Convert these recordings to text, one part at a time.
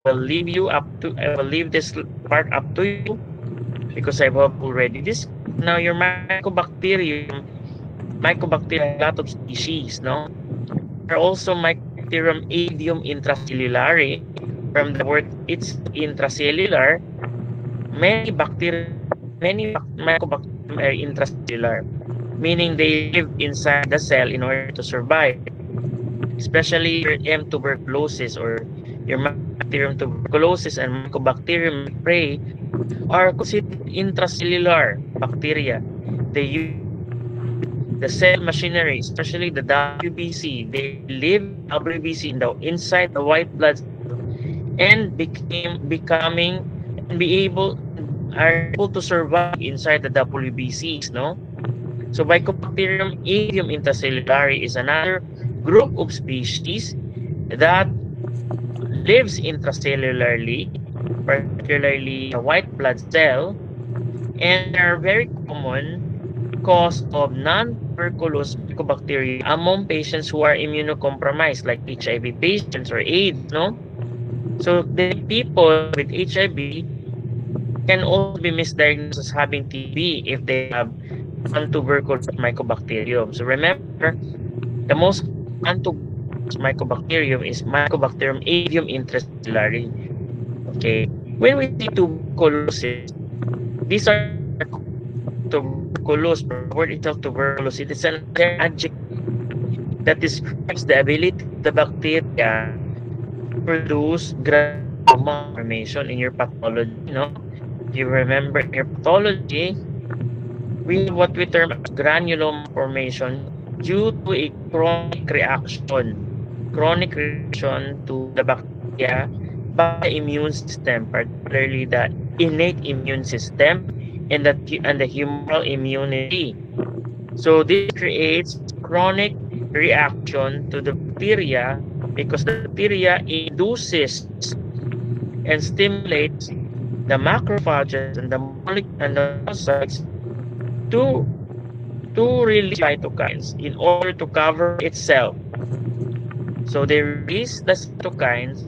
I will leave this part up to you because I've already discussed. Now your mycobacterium have a lot of species, no? There are also Mycobacterium avium intracellulare. From the word itself, intracellular, mycobacterium are intracellular, meaning they live inside the cell in order to survive. Especially your M. tuberculosis or your Mycobacterium tuberculosis and Mycobacterium leprae are considered intracellular bacteria. They use the cell machinery, especially the WBC. They live in WBC inside the white blood cell and are able to survive inside the WBCs, no? So Mycobacterium avium intracellulare is another group of species that lives intracellularly, particularly the white blood cell, and are very common cause of non-tuberculous mycobacteria among patients who are immunocompromised, like HIV patients or AIDS, no? So the people with HIV can also be misdiagnosed as having TB if they have non-tuberculous mycobacterium. So remember, the most non-tuberculous mycobacterium is Mycobacterium avium intracellulare. Okay. When we say tuberculosis, these are tuberculosis, or the word itself tuberculosis, it is another adjective that describes the ability of the bacteria to produce granuloma formation in your pathology, no? If you remember in your pathology, we have what we term as granuloma formation due to a chronic reaction to the bacteria by the immune system, particularly the innate immune system and the humoral immunity. So this creates chronic reaction to the bacteria because the bacteria induces and stimulates the macrophages and the monocytes to release cytokines in order to cover itself. So they release the cytokines.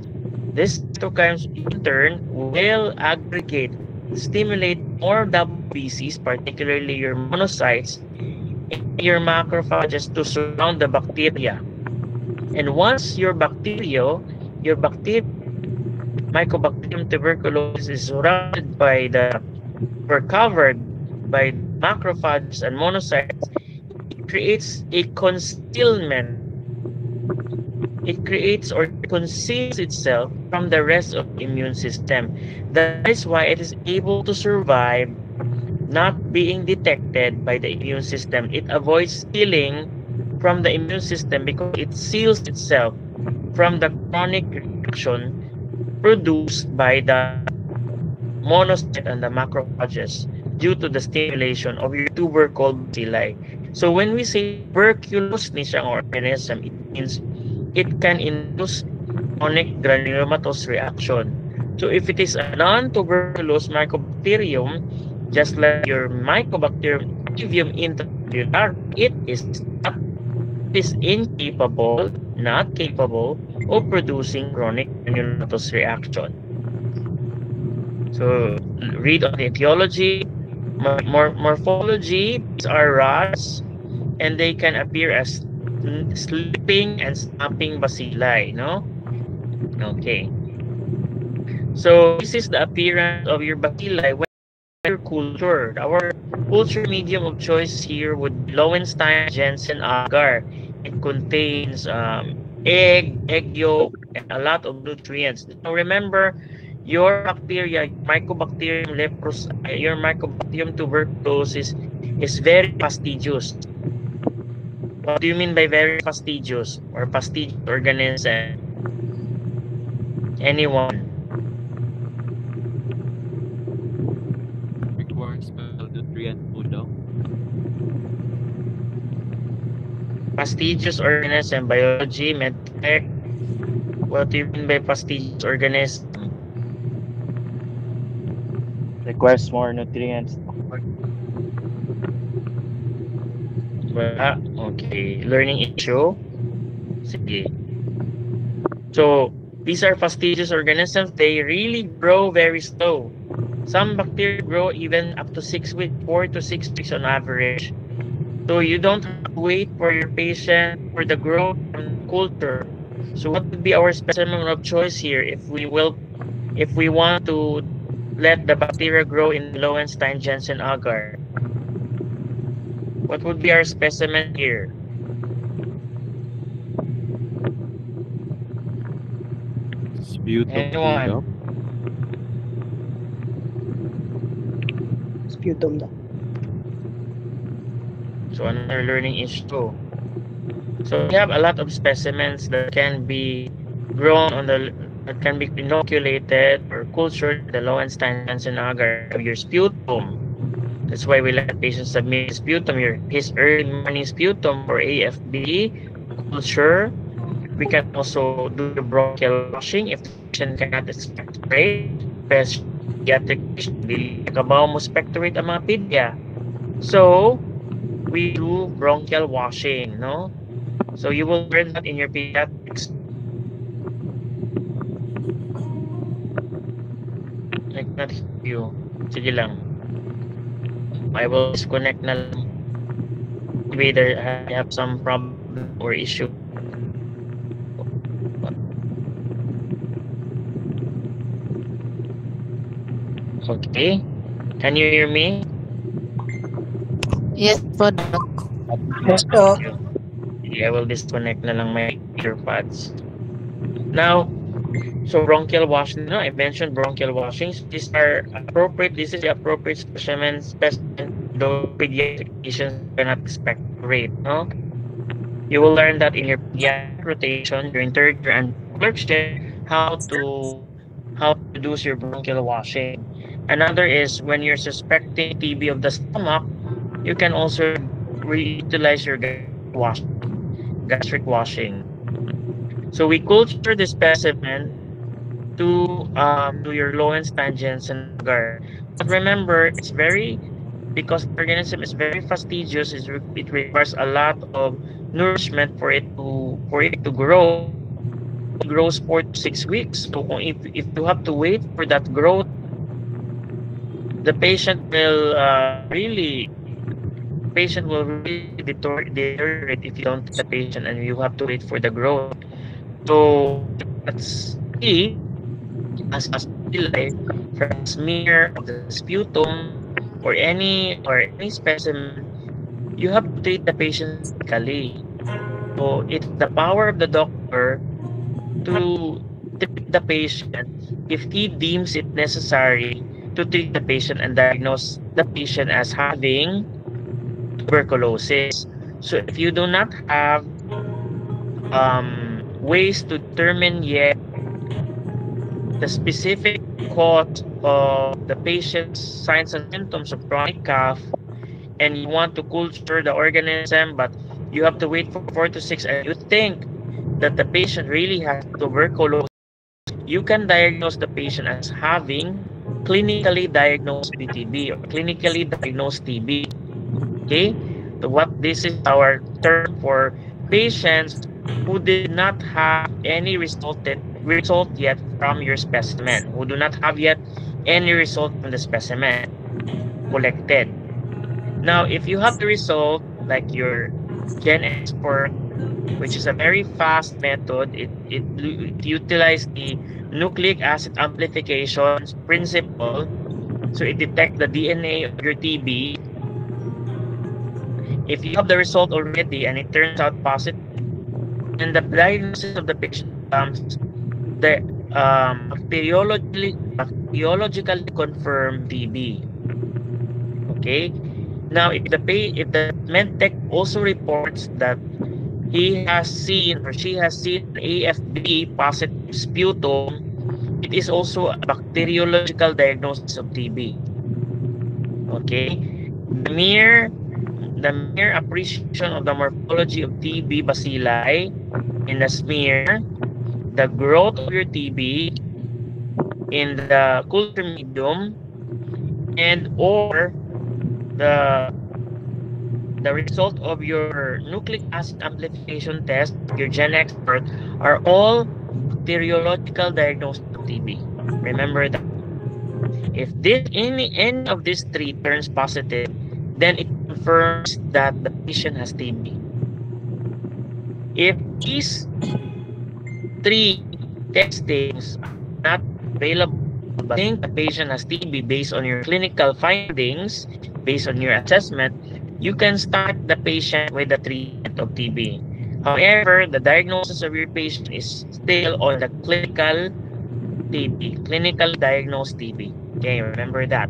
These cytokines in turn will aggregate, stimulate more WBCs, particularly your monocytes and your macrophages to surround the bacteria. And once your bacteria, Mycobacterium tuberculosis is surrounded by or covered by macrophages and monocytes, it creates a concealment. It creates or conceals itself from the rest of the immune system. That is why it is able to survive not being detected by the immune system. It avoids killing from the immune system because it seals itself from the chronic reaction produced by the monocyte and the macrophages due to the stimulation of your tubercle bacilli. So when we say tuberculous ni siyang organism, it means it can induce chronic granulomatous reaction. So if it is a non-tuberculous mycobacterium, just like your Mycobacterium avium intracellular, it is not capable of producing chronic granulomatous reaction. So read on the etiology, morphology. These are rods, and they can appear as slipping and snapping bacilli, no? Okay. So this is the appearance of your bacilli when you're cultured. Our culture medium of choice here would be Lowenstein Jensen agar. It contains egg yolk, and a lot of nutrients. Now remember, your Mycobacterium tuberculosis is very fastidious. What do you mean by very fastidious or fastidious organism? Anyone? Requires special nutrient food daw. Fastidious organism, biology, medtech. What do you mean by fastidious organism? Requires more nutrients. Wala. Okay. Learning issue. Sige. So, These are fastidious organisms. They really grow very slow. Some bacteria grow even up to 6 weeks, 4 to 6 weeks on average. So you don't have to wait for your patient for the growth from the culture. So what would be our specimen of choice here if we want to let the bacteria grow in Lowenstein Jensen agar? What would be our specimen here? Sputum Anyone? Doc. Sputum daw. So another learning issue. So we have a lot of specimens that can be grown on that can be inoculated or cultured in the Lowenstein Jensen agar of your sputum. That's why we let patients submit sputum, his early morning sputum for AFB culture. We can also do the bronchial washing if the patient cannot expectorate. Pediatric patient, dili kabaw mo spectorate ang mga pedya. So, we do bronchial washing, no? So, you will learn that in your pediatrics. I cannot hear you. Sige lang. I will disconnect na lang. Maybe I have some problem or issue. Okay. Can you hear me? Yes po, Doc. Yes, Doc. Yeah, I will disconnect na lang my earbuds. Now, so bronchial washing, no? I mentioned bronchial washings. These are appropriate. This is the appropriate specimen those pediatric patients cannot expectorate, no? You will learn that in your pediatric rotation during third year and clerkship how to do your bronchial washing. Another is when you're suspecting TB of the stomach, you can also reutilize your gastric washing. So we culture the specimen to your Lowenstein Jensen agar. But remember, because the organism is very fastidious, it requires a lot of nourishment for it to grow. It grows 4 to 6 weeks. So if you have to wait for that growth, the patient will really deteriorate if you don't get the patient and you have to wait for the growth. So that's key as a from smear of the sputum or any specimen, you have to treat the patient medically. So it's the power of the doctor to treat the patient if he deems it necessary to treat the patient and diagnose the patient as having tuberculosis. So if you do not have ways to determine yet the specific cause of the patient's signs and symptoms of chronic cough, and you want to culture the organism, but you have to wait for 4 to 6, and you think that the patient really has tuberculosis, you can diagnose the patient as having clinically diagnosed BTB or clinically diagnosed TB. Okay, so this is our term for patients who did not have any result yet from your specimen, who do not have yet any result from the specimen collected. Now, if you have the result, like your GenExpert, which is a very fast method, it utilizes the nucleic acid amplification principle. So it detects the DNA of your TB. If you have the result already and it turns out positive, then the diagnosis of the patient becomes the bacteriologically confirmed TB. Okay. Now, if the medtech also reports that he has seen or she has seen AFB positive sputum, it is also a bacteriological diagnosis of TB. Okay, the mere appreciation of the morphology of TB bacilli in the smear, the growth of your TB in the culture medium, and or the result of your nucleic acid amplification test, your GenExpert, are all bacteriological diagnosis of TB. Remember that. If this any of these three turns positive, then it confirms that the patient has TB. If these three testings are not available, but think the patient has TB based on your clinical findings, based on your assessment, you can start the patient with the treatment of TB. However, the diagnosis of your patient is still on the clinical TB, clinical diagnosed TB. Okay, remember that.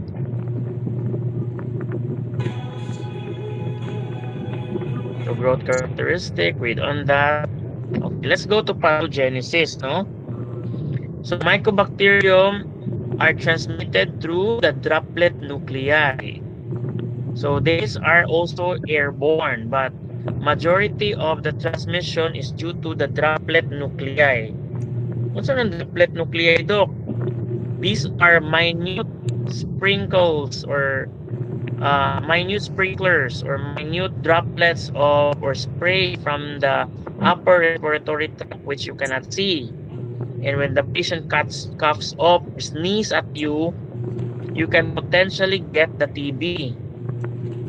So growth characteristic, read on that. Okay, let's go to pathogenesis, no? So mycobacterium are transmitted through the droplet nuclei. So these are also airborne, but majority of the transmission is due to the droplet nuclei. What's ang droplet nuclei, Doc? These are minute sprinkles or minute sprinklers or minute droplets of or spray from the upper respiratory tract which you cannot see. And when the patient coughs up or sneezes at you, you can potentially get the TB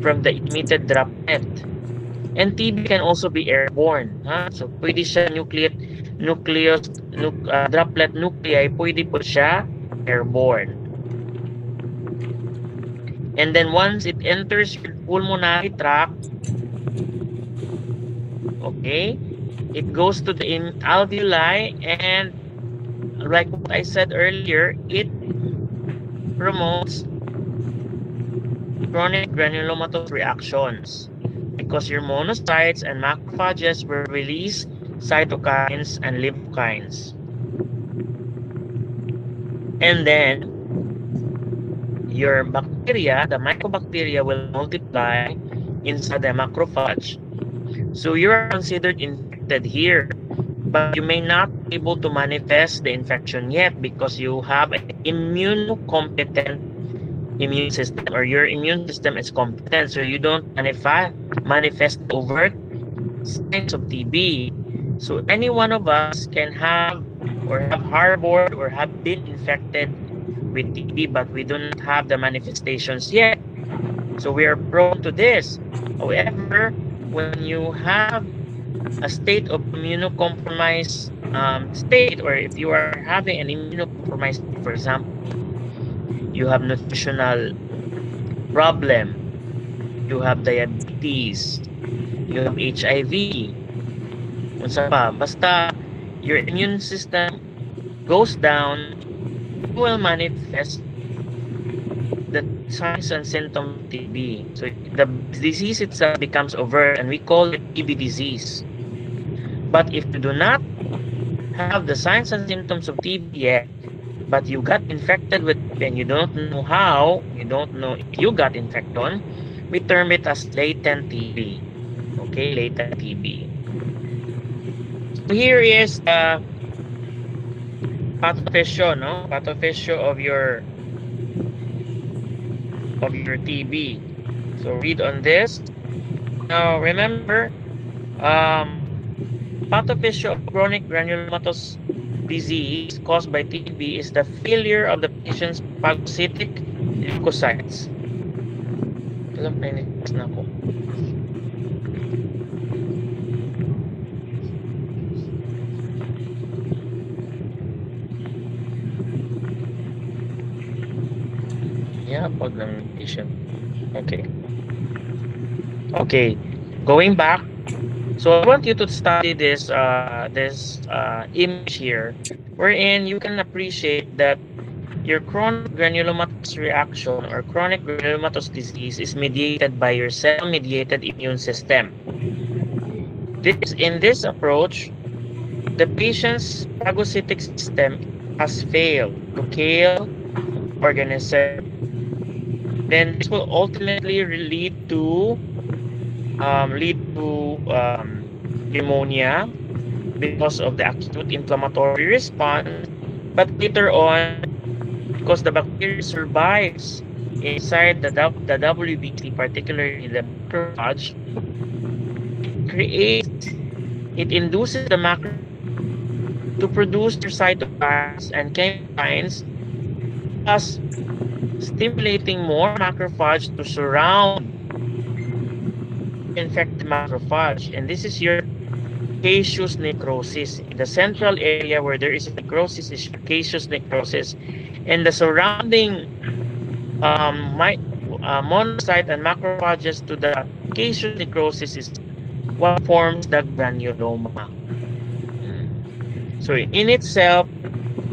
from the emitted droplet. And TB can also be airborne. So pwede siya droplet nuclei, pwede po siya airborne. And then once it enters your pulmonary tract, okay, it goes to the alveoli, and like what I said earlier, it promotes chronic granulomatous reactions because your monocytes and macrophages will release cytokines and lymphokines. And then your bacteria, the mycobacteria, will multiply inside the macrophage. So you are considered infected here, but you may not be able to manifest the infection yet because you have an immunocompetent immune system, or your immune system is competent, so you don't manifest overt signs of TB. So any one of us can have or have harbored or have been infected with TB, but we do not have the manifestations yet. So we are prone to this. However, when you have a state of immunocompromised state, or if you are having an immunocompromised, for example, you have nutritional problem, you have diabetes, you have HIV, unsa pa, basta your immune system goes down, you will manifest the signs and symptoms of TB. So the disease itself becomes overt, and we call it TB disease. But if you do not have the signs and symptoms of TB yet, but you got infected with it and you don't know how, you don't know if you got infected, we term it as latent TB. Okay, latent TB. So here is the pathophysio, no? Pathophysio of your TB. So read on this. Now remember, pathophysio of chronic granulomatous disease caused by TB is the failure of the patient's phagocytic leukocytes. Alam na ako. Yeah, pag ng patient. Okay. Okay. Going back. So I want you to study this image here, wherein you can appreciate that your chronic granulomatous reaction or chronic granulomatous disease is mediated by your cell-mediated immune system. In this approach, the patient's phagocytic system has failed to kill organism. Then this will ultimately lead to pneumonia because of the acute inflammatory response. But later on, because the bacteria survives inside the WBC, particularly the macrophage, it induces the macrophage to produce their cytokines and chemokines, thus stimulating more macrophage to surround infected macrophage. And this is your caseous necrosis. In the central area where there is a necrosis is your caseous necrosis. And the surrounding monocyte and macrophages to the caseous necrosis is what forms the granuloma. So in itself,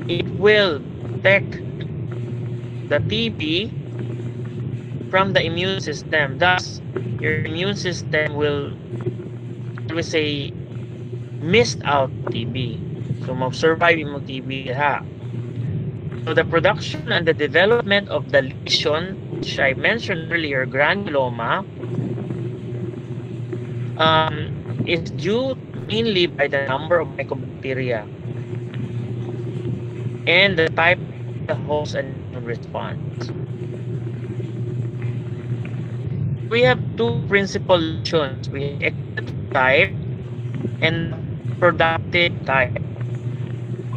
it will protect the TB from the immune system. Thus, your immune system will, we say, missed out TB. So, mag-survive yung TB ha. So, the production and the development of the lesion, which I mentioned earlier, granuloma, is due mainly by the number of mycobacteria and the type of the host and response. We have two principal lesions. We have exudative type and productive type.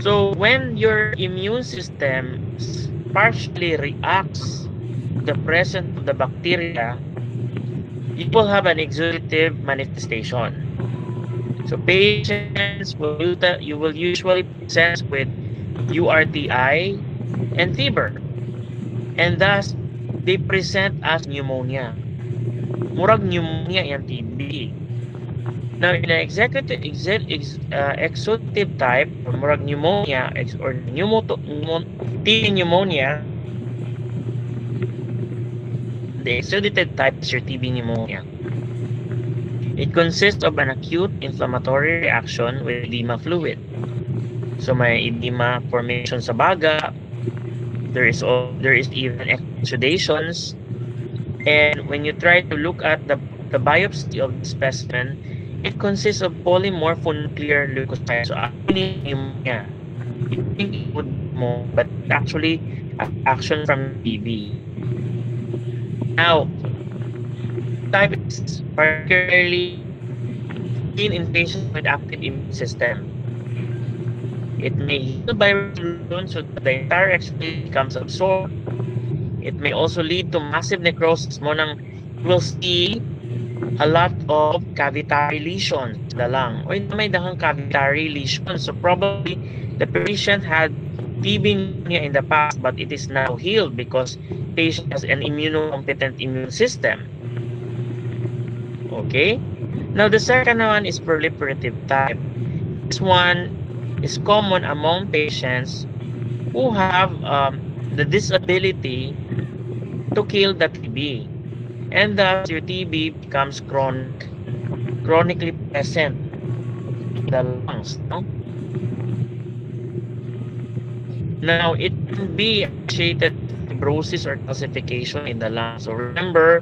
So when your immune system partially reacts to the presence of the bacteria, you will have an exudative manifestation. So patients you will usually present with URTI and fever, and thus they present as pneumonia. Murag pneumonia yung TB. Now, in an exudative type, or murag pneumonia or TB pneumonia, the exudative type is your TB pneumonia. It consists of an acute inflammatory reaction with edema fluid. So may edema formation sa baga. There is even exudations. And when you try to look at the biopsy of the specimen, it consists of polymorphonuclear leukocytes. So actually pneumonia. You think it would be more, but actually action from TB. Now, type is particularly seen in patients with active immune system. It may heal by resolution so that the entire exudate becomes absorbed. It may also lead to massive necrosis. You will see a lot of cavitary lesions in the lung. Or may dahang cavitary lesions. So probably the patient had TB pneumonia in the past, but it is now healed because the patient has an immunocompetent immune system. Okay? Now the second one is proliferative type. This one is common among patients who have the disability to kill the TB, and thus your TB becomes chronically present in the lungs. No? Now it can be associated with fibrosis or calcification in the lungs. So remember,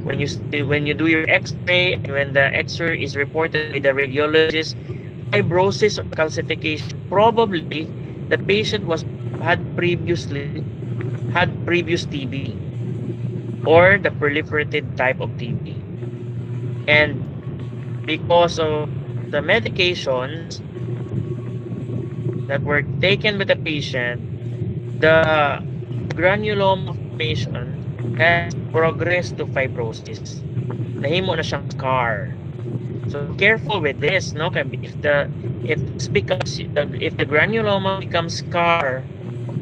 when you do your X-ray and when the X-ray is reported by the radiologist, fibrosis or calcification, probably the patient had previous TB or the proliferative type of TB, and because of the medications that were taken with the patient, the granuloma formation has progressed to fibrosis. Nahimo na siyang scar. So careful with this, no? If the granuloma becomes scar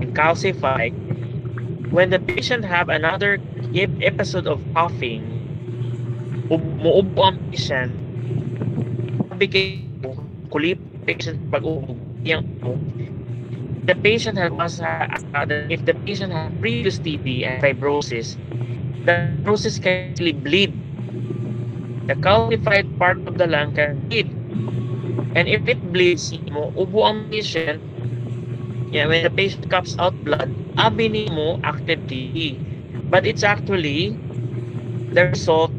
and calcified, when the patient have another episode of coughing, muubo ang patient, kulip patient pag-ubo, the patient if the patient has previous TB and fibrosis, the fibrosis can actually bleed. The calcified part of the lung can bleed, and if it bleeds, ubo ang patient. When the patient coughs out blood, abini mo active TB, but it's actually the result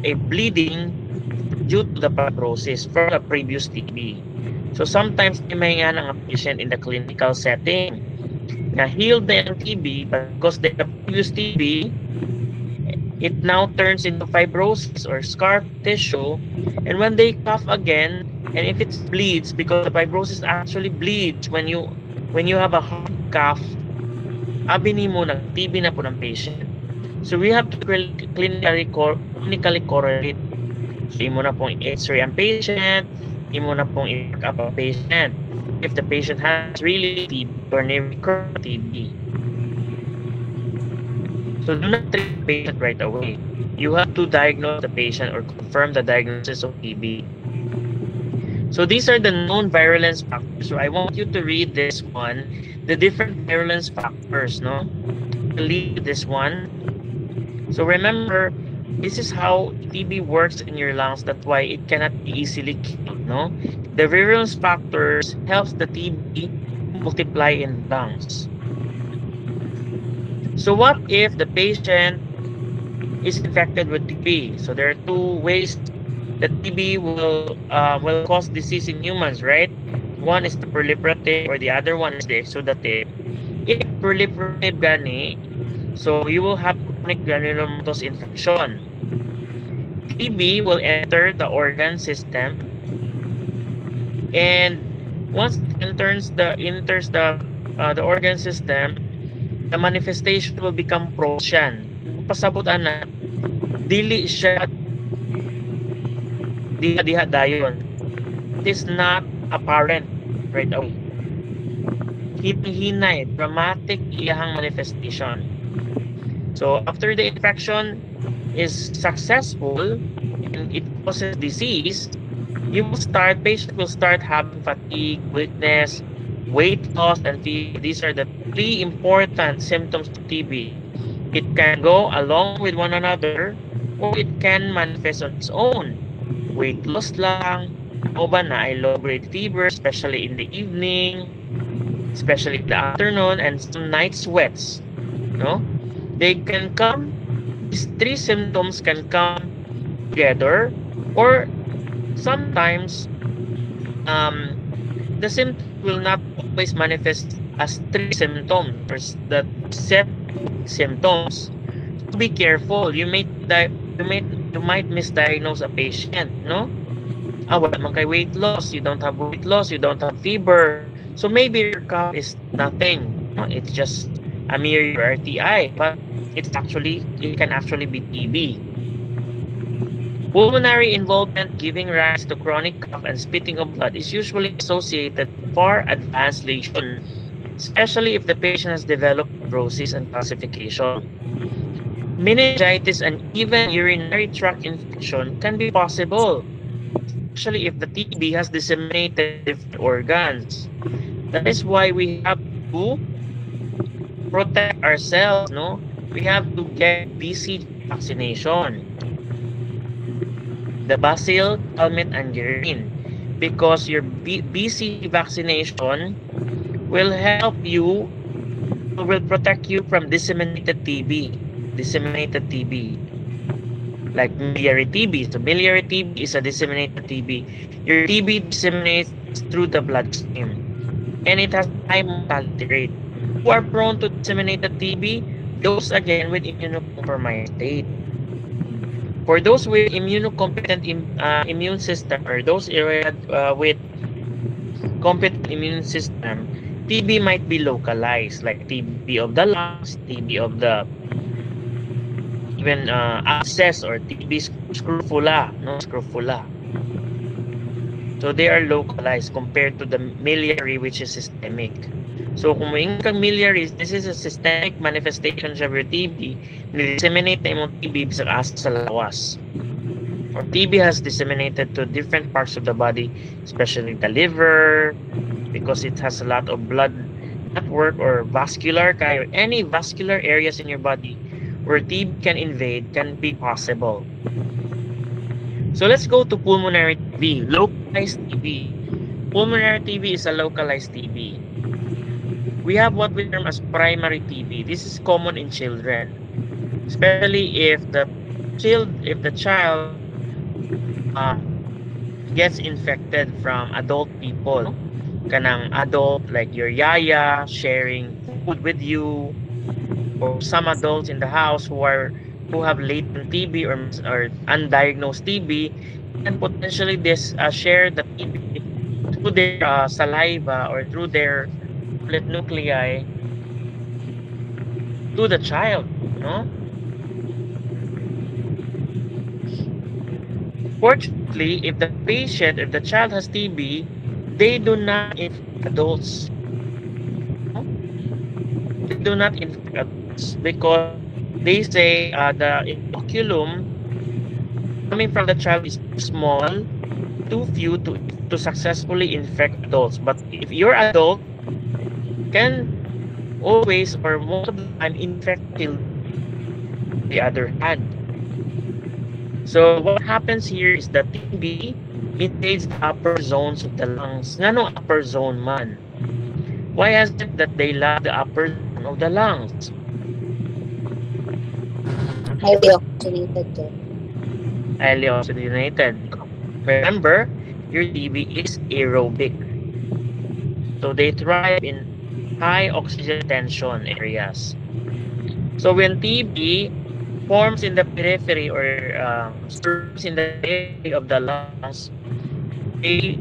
a bleeding due to the fibrosis from the previous TB. So sometimes may nga ng patient in the clinical setting na healed na yung TB, but because they have previous TB, it now turns into fibrosis or scar tissue. And when they cough again, and if it bleeds, because the fibrosis actually bleeds when you have a hard cough, abi mo nag-TB na po ng patient. So we have to clinically correlate. So imo na pong x-ray ang patient, imo na pong i-check up ang patient if the patient has really TB or recurrent TB. So do not treat the patient right away. You have to diagnose the patient or confirm the diagnosis of TB. So these are the known virulence factors. So I want you to read this one, the different virulence factors, no? Read this one. So remember, this is how TB works in your lungs. That's why it cannot be easily killed, no? The virulence factors helps the TB multiply in lungs. So what if the patient is infected with TB? So there are two ways that TB will cause disease in humans, right? One is the proliferative or the other one is the exudative. If proliferative gani, so you will have chronic granulomatous infection. TB will enter the organ system, and once it enters the organ system, the manifestation will become Prussian. Pasabutan na dili siya diha dayon. It is not apparent right away. Hinay, dramatic iyahang manifestation. So after the infection is successful and it causes disease, patient will start having fatigue, weakness, weight loss, and fever. These are the three important symptoms of TB. It can go along with one another or it can manifest on its own. Weight loss lang, o ba na ay low-grade fever, especially in the evening, especially in the afternoon, and some night sweats. No? They can come, these three symptoms can come together, or sometimes the symptom will not always manifest as three symptoms or the set symptoms. So be careful. You might misdiagnose a patient, no? Wala man kay weight loss, you don't have weight loss, you don't have fever. So maybe your cough is nothing. No? It's just a mere URTI, but it can actually be TB. Pulmonary involvement giving rise to chronic cough and spitting of blood is usually associated with far advanced lesion, especially if the patient has developed fibrosis and calcification. Meningitis and even urinary tract infection can be possible, especially if the TB has disseminated different organs. That is why we have to protect ourselves, no? We have to get BCG vaccination, the Bacille, Calmette, and Guerin, because your BCG vaccination will protect you from disseminated TB, like miliary TB. So miliary TB is a disseminated TB. Your TB disseminates through the bloodstream, and it has high mortality rate. Who are prone to disseminated TB? Those again with immunocompromised state. For those with immunocompetent immune system, or those areas with competent immune system, TB might be localized, like TB of the lungs, TB of the even abscess, or TB scrofula, no, scrofula. So they are localized compared to the miliary, which is systemic. So kung moingon kang miliary, this is a systemic manifestation of your TB. Disseminate na imong TB sa asa sa lawas. Or TB has disseminated to different parts of the body, especially the liver, because it has a lot of blood network or vascular, any vascular areas in your body where TB can invade can be possible. So let's go to pulmonary TB, localized TB. Pulmonary TB is a localized TB. We have what we term as primary TB. This is common in children, especially if the child gets infected from adult people. Kanang adult, like your yaya sharing food with you, or some adults in the house who are who have latent TB or undiagnosed TB can potentially share the TB through their saliva or through their droplet nuclei to the child, no? Fortunately, if the child has TB, they do not infect adults. No? They do not infect adults because they say the inoculum coming from the child is too small, too few to successfully infect adults. But if your adult can always or most of the time infect children on the other hand. So what happens here is that TB invades the upper zones of the lungs. Nganong upper zone man? Why is it that they love the upper zone of the lungs? Highly oxygenated. Highly oxygenated. Remember, your TB is aerobic. So they thrive in high oxygen tension areas. So when TB forms in the periphery or surrounds in the periphery of the lungs, they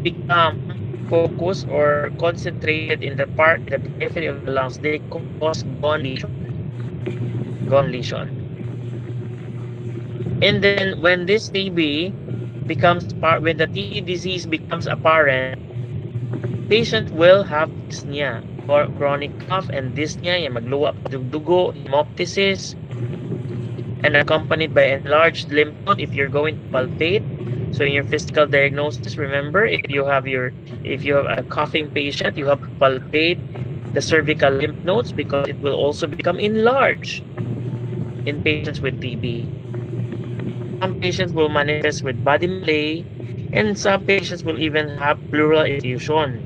become focused or concentrated in the periphery of the lungs. They cause gone lesion. And then when this TB when the TB disease becomes apparent, patient will have dyspnea or chronic cough and dyspnea, yung magluwa pa dugo, hemoptysis, and accompanied by enlarged lymph node if you're going to palpate. So in your physical diagnosis, remember, if you have a coughing patient, you have to palpate the cervical lymph nodes because it will also become enlarged in patients with TB. Some patients will manifest with body malaise, and some patients will even have pleural effusion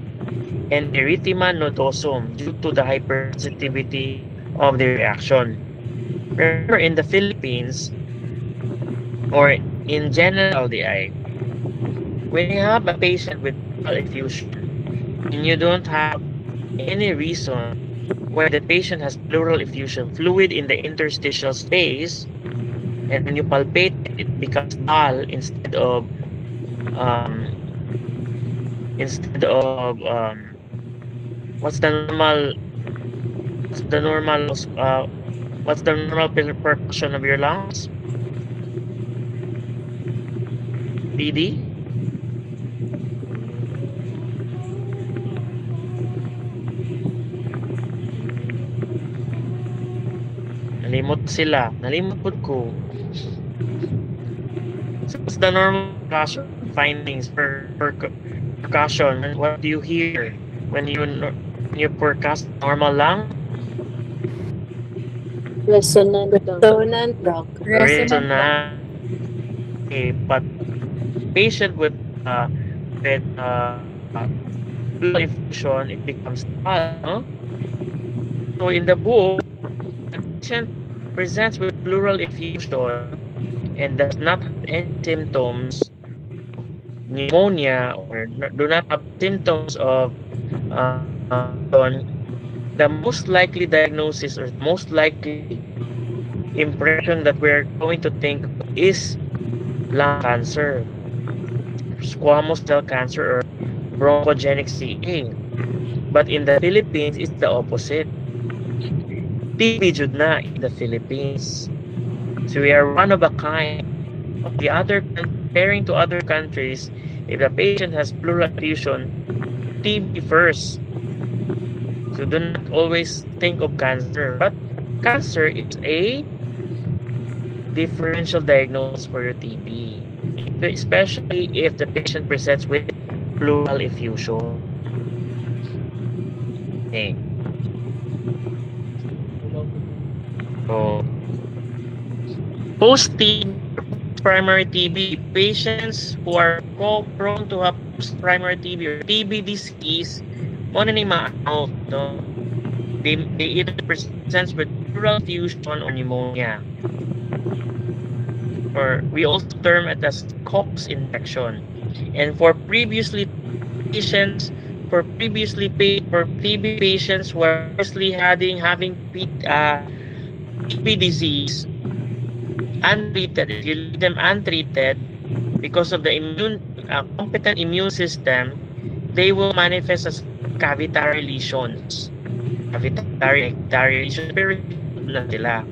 and erythema nodosum due to the hypersensitivity of the reaction. Remember, in the Philippines, or in general LDI, when you have a patient with pleural effusion and you don't have any reason why the patient has pleural effusion, fluid in the interstitial space, and when you palpate it becomes dull instead of what's the normal percussion of your lungs? PD? Nalimot ko. So what's the normal percussion findings for percussion? What do you hear when you percuss normal lung? Resonant. Resonant. Okay, but patient with pleural effusion, it becomes dull, no? So in the book, the patient presents with pleural effusion and does not have any symptoms of pneumonia or do not have symptoms of the most likely diagnosis or most likely impression that we're going to think is lung cancer, squamous cell cancer, or bronchogenic CA. But in the Philippines, it's the opposite. TB jud na in the Philippines. So we are one of a kind. Comparing to other countries, if the patient has pleural effusion, TB first. So do not always think of cancer. But cancer is a differential diagnosis for your TB, especially if the patient presents with pleural effusion. Okay. So, post-primary TB, patients who are prone to have post-primary TB or TB disease, no? They either present with pleural effusion or pneumonia. Or we also term it as COX infection. And for previously patients for TB patients who are previously having TB disease untreated. If you leave them untreated, because of the competent immune system, they will manifest as cavitary lesions. Cavitary lesions, pero na sila.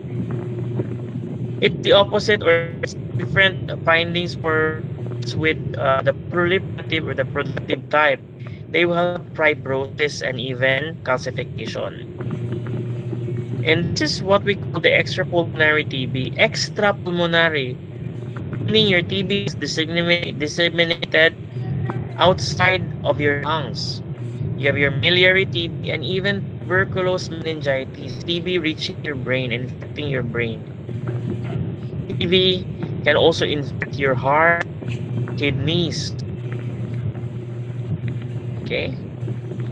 It's the opposite, or it's different findings for with the proliferative or the productive type. They will have fibrosis and even calcification. And this is what we call the extrapulmonary TB. Extrapulmonary, meaning your TB is disseminated outside of your lungs. You have your miliary TB and even tuberculous meningitis, TB reaching your brain, infecting your brain. TB can also infect your heart, kidneys. Okay?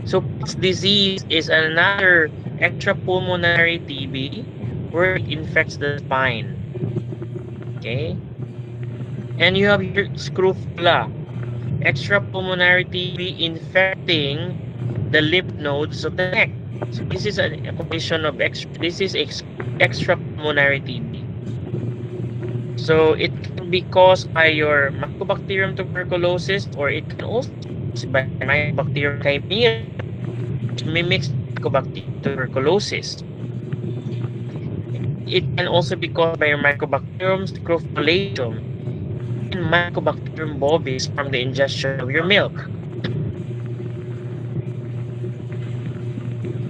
So Pott's disease is another extrapulmonary TB where it infects the spine. Okay? And you have your scrofula, extrapulmonary TB infecting the lymph nodes of the neck. So this is a condition of extrapulmonary TB. So it can be caused by your Mycobacterium tuberculosis, or it can also be caused by Mycobacterium chimera, which mimics Mycobacterium tuberculosis. It can also be caused by your Mycobacterium scrofulatum and Mycobacterium bovis from the ingestion of your milk.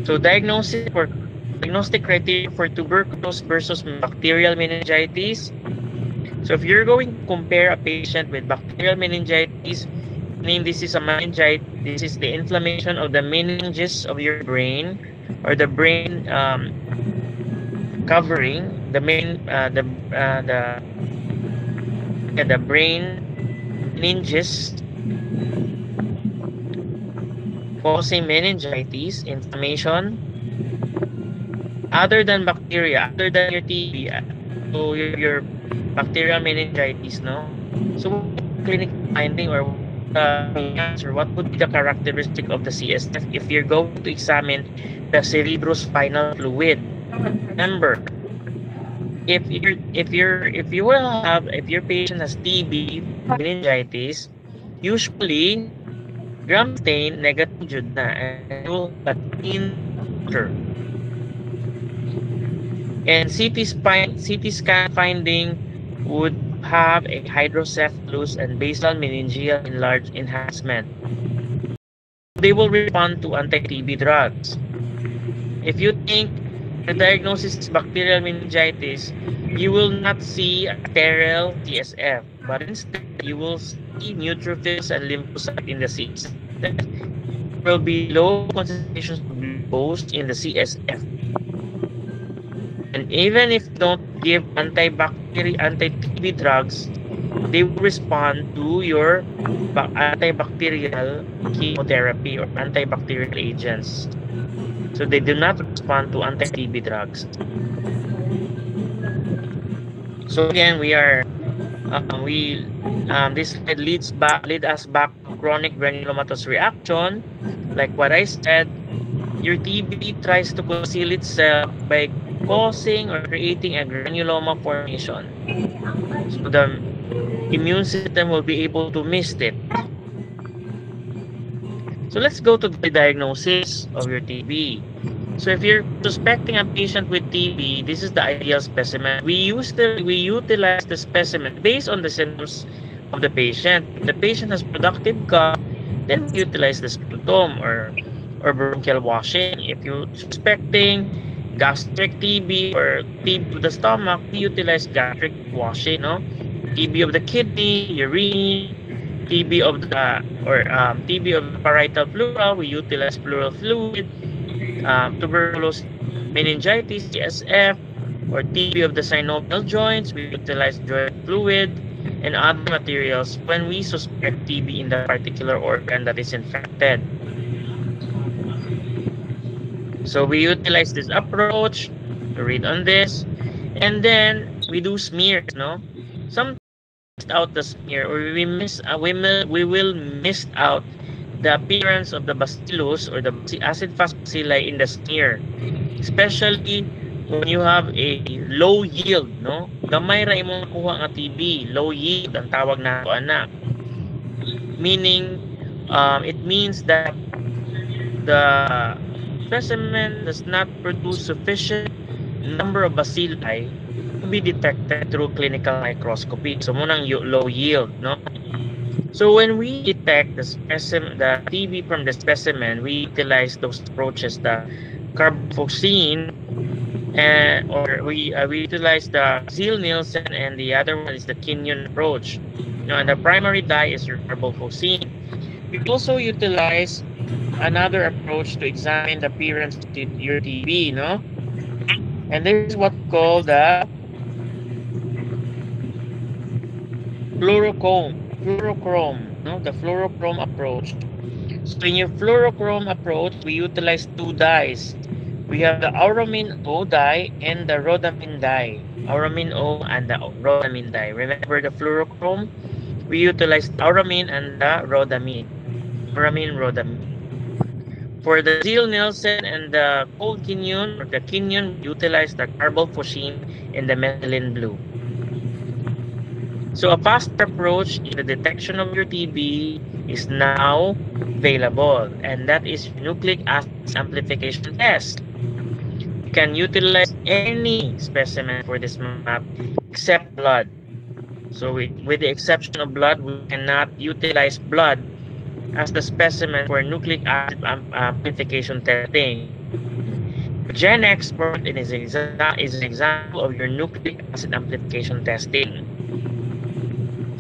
So diagnostic criteria for tuberculosis versus bacterial meningitis. So if you're going to compare a patient with bacterial meningitis, meaning this is a meningitis, this is the inflammation of the meninges of your brain, or the brain covering the brain meninges, causing meningitis, inflammation. Other than bacteria, other than your TB, so your bacterial meningitis, no? So clinical finding, or what would be the characteristic of the CSF if you're going to examine the cerebrospinal fluid? Remember, if your patient has TB, meningitis, usually gram stain negative jud na, and will have a clean picture. And CT scan finding would have a hydrocephalus and basal meningeal enhancement. They will respond to anti-TB drugs. If you think the diagnosis is bacterial meningitis, you will not see a sterile CSF, but instead you will see neutrophils and lymphocytes in the CSF. There will be low concentrations of glucose in the CSF. And even if you don't give anti-TB drugs, they will respond to your antibacterial chemotherapy or antibacterial agents. So they do not respond to anti-TB drugs. So again, this slide lead us back to chronic granulomatous reaction. Like what I said, your TB tries to conceal itself by causing or creating a granuloma formation. So the immune system will be able to miss it. So let's go to the diagnosis of your TB. So if you're suspecting a patient with TB, this is the ideal specimen. We utilize the specimen based on the symptoms of the patient. If the patient has productive cough, then we utilize the sputum or bronchial washing. If you're suspecting gastric TB or TB of the stomach, we utilize gastric washing, no? TB of the kidney, urine, TB of the parietal pleural, we utilize pleural fluid. Tuberculosis meningitis, CSF, or TB of the synovial joints, we utilize joint fluid and other materials when we suspect TB in the particular organ that is infected. So we utilize this approach to read on this, and then we do smears, no? Sometimes out the smear, or we will miss out the appearance of the bacillus or the acid-fast bacilli in the smear, especially when you have a low yield, no? Gamay ra imong kuha nga TB, low yield ang tawag nato ana. Meaning, it means that the specimen does not produce sufficient number of bacilli to be detected through clinical microscopy. So munang low yield, no? So when we detect the TB from the specimen, we utilize those approaches, the carbophoxine, or we utilize the Ziehl-Neelsen, and the other one is the Kenyon approach. And the primary dye is your carbophoxine. We also utilize another approach to examine the appearance of your TB, no? And this is what we call the fluorochrome, no? The fluorochrome approach. So in your fluorochrome approach, we utilize two dyes. We have the auramine O dye and the rhodamine dye. Auramine O and the rhodamine dye. Remember the fluorochrome? We utilize auramine and the rhodamine. Rhodamine. For the Ziehl-Neelsen and the cold Kenyon, or the Kenyon, we utilize the carbophoxine and the methylene blue. So a faster approach in the detection of your TB is now available, and that is nucleic acid amplification test. You can utilize any specimen for this map except blood. So with the exception of blood, we cannot utilize blood as the specimen for nucleic acid amplification testing. GenExpert is an example of your nucleic acid amplification testing.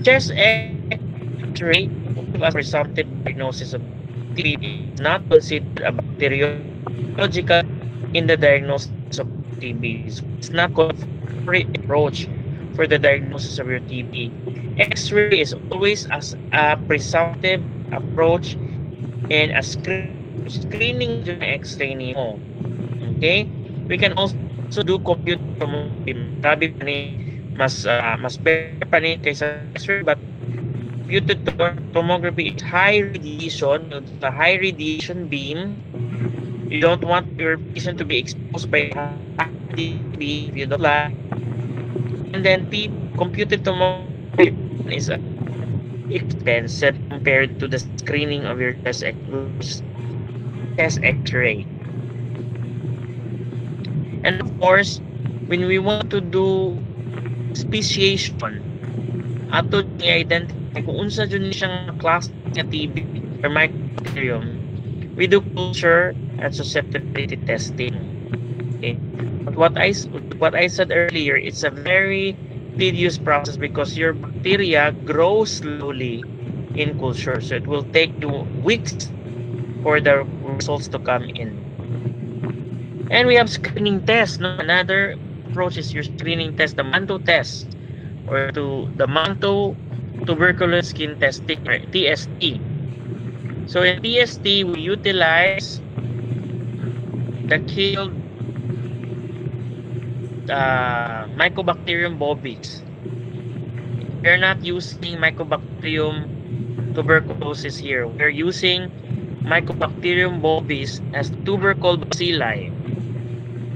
Chest X-ray as presumptive diagnosis of TB is not considered a bacteriological in the diagnosis of TB. It's not confirmatory approach for the diagnosis of your TB. X-ray is always as a presumptive approach and a screening X-ray nimo. Okay? We can also do computed tomography. Sabi pa ni mas better pa ni kaysa X-ray, but computed tomography is high radiation. The high radiation beam, you don't want your patient to be exposed by TB if you don't like. And then computed tomography is expensive compared to the screening of your chest X-ray. And of course, when we want to do speciation, ato i-identify kung unsa jud ni siyang class nga TB or Mycobacterium, we do culture and susceptibility testing. Okay, but what I said earlier, it's a very tedious process because your bacteria grows slowly in culture, so it will take you weeks for the results to come in. And we have screening tests. No? Another approach is your screening test, the Mantoux test, or the Mantoux tuberculous skin testing, or TST. So in TST, we utilize the killed Mycobacterium bovis. We're not using Mycobacterium tuberculosis here. We're using Mycobacterium bovis as tubercle bacilli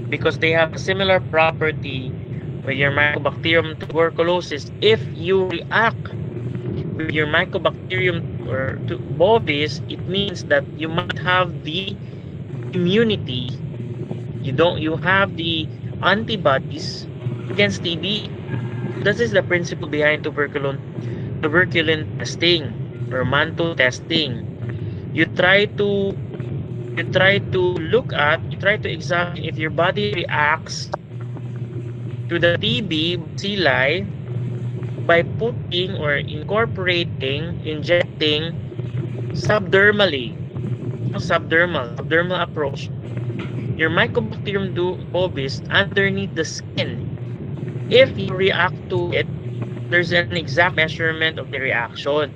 because they have a similar property with your Mycobacterium tuberculosis. If you react with your Mycobacterium or bovis, it means that you might have the immunity. You have the antibodies against TB. This is the principle behind tuberculin testing or Mantoux testing. You try to examine if your body reacts to the TB bacilli by putting or injecting subdermally. Subdermal approach. Your Mycobacterium bovis underneath the skin. If you react to it, there's an exact measurement of the reaction.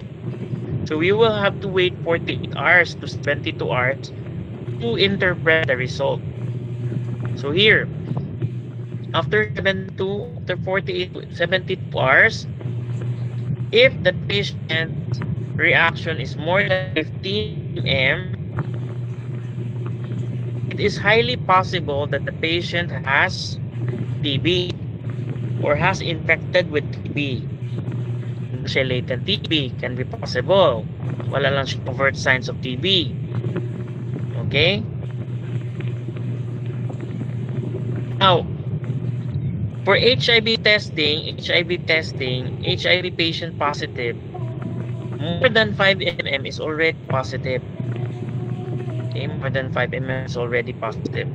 So we will have to wait 48 hours to 72 hours to interpret the result. So here, after 72 hours, if the patient reaction is more than 15 mm, it is highly possible that the patient has TB or has infected with TB. Siya latent TB can be possible. Wala lang siya overt signs of TB. Okay? Now, for HIV testing, HIV patient positive, more than 5 mm is already positive. Okay, more than 5 mm is already positive.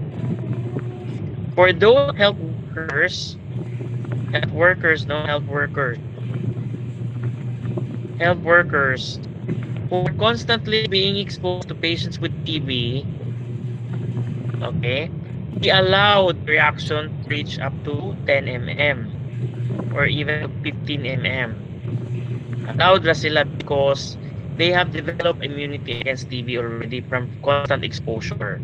For those health workers who are constantly being exposed to patients with TB, okay, we allowed reaction to reach up to 10 mm or even 15 mm. Allowed na sila because they have developed immunity against TB already from constant exposure.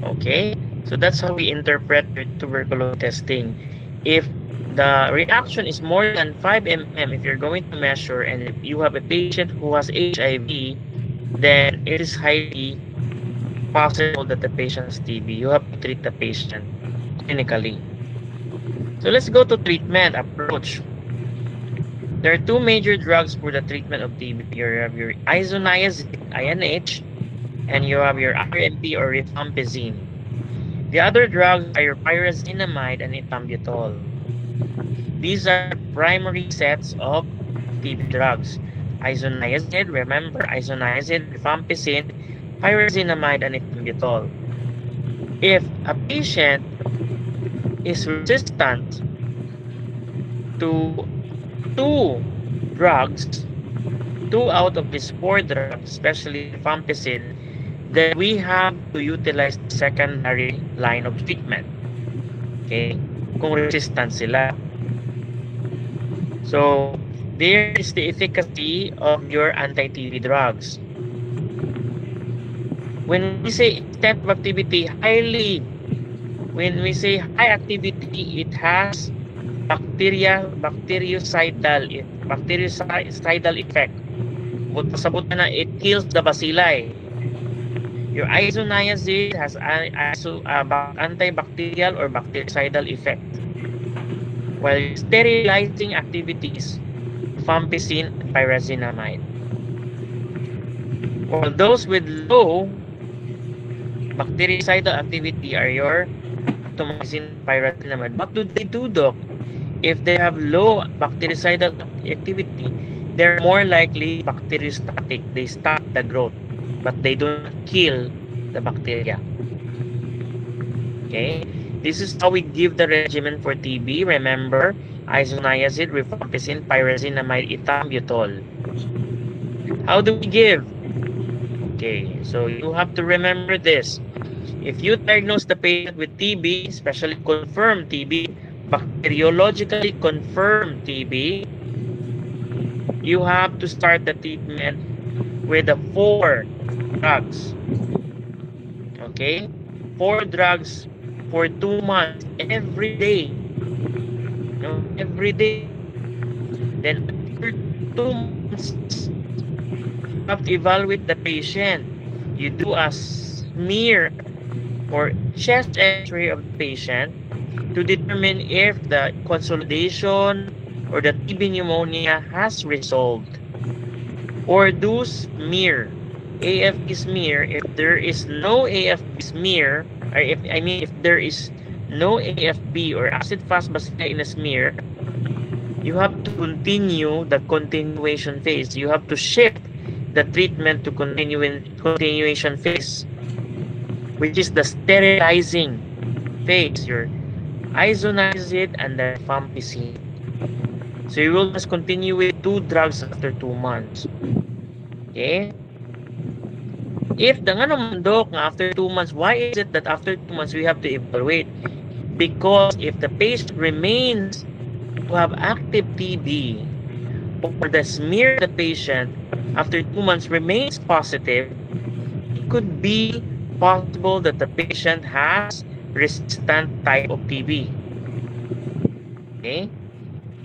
Okay, so that's how we interpret tuberculosis testing. If the reaction is more than 5 mm, if you're going to measure, and if you have a patient who has HIV, then it is highly possible that the patient has TB. You have to treat the patient clinically. So let's go to treatment approach. There are two major drugs for the treatment of TB. You have your isoniazid, INH, and you have your RMP or rifampicin. The other drugs are your pyrazinamide and ethambutol. These are primary sets of TB drugs. Isoniazid, remember, isoniazid, rifampicin, pyrazinamide, and ethambutol. If a patient is resistant to two out of these 4 drugs, especially rifampicin, then we have to utilize the secondary line of treatment. Okay? Kung resistant sila. So, there is the efficacy of your anti-TB drugs. When we say extent of activity, when we say high activity, it has bactericidal effect. Sabot na it kills the bacilli. Your isoniazid has antibacterial or bactericidal effect. While sterilizing activities, rifampicin and pyrazinamide. While those with low bactericidal activity are your atomycin, pyrazinamide. What do they do, doc? If they have low bactericidal activity, they're more likely bacteriostatic. They stop the growth, but they don't kill the bacteria. Okay, this is how we give the regimen for TB. Remember, isoniazid, rifampicin, pyrazinamide, ethambutol. How do we give? Okay, so you have to remember this. If you diagnose the patient with TB, especially confirmed TB, bacteriologically confirmed TB, you have to start the treatment with the 4 drugs. Okay? 4 drugs for 2 months every day. No, every day. Then after 2 months, you have to evaluate the patient. You do a smear or chest X-ray of the patient to determine if the consolidation or the TB pneumonia has resolved. Or do smear, AFP smear. If there is no AFP smear, or if there is no AFP or acid-fast bacilli in a smear, you have to continue the continuation phase. You have to shift the treatment to continuation phase, which is the sterilizing phase, your isoniazid and the rifampicin. So you will just continue with 2 drugs after 2 months. Okay? If the doc, after 2 months, why is it that after 2 months we have to evaluate? Because if the patient remains to have active TB, or the smear of the patient after 2 months remains positive, it could be possible that the patient has resistant type of TB. Okay?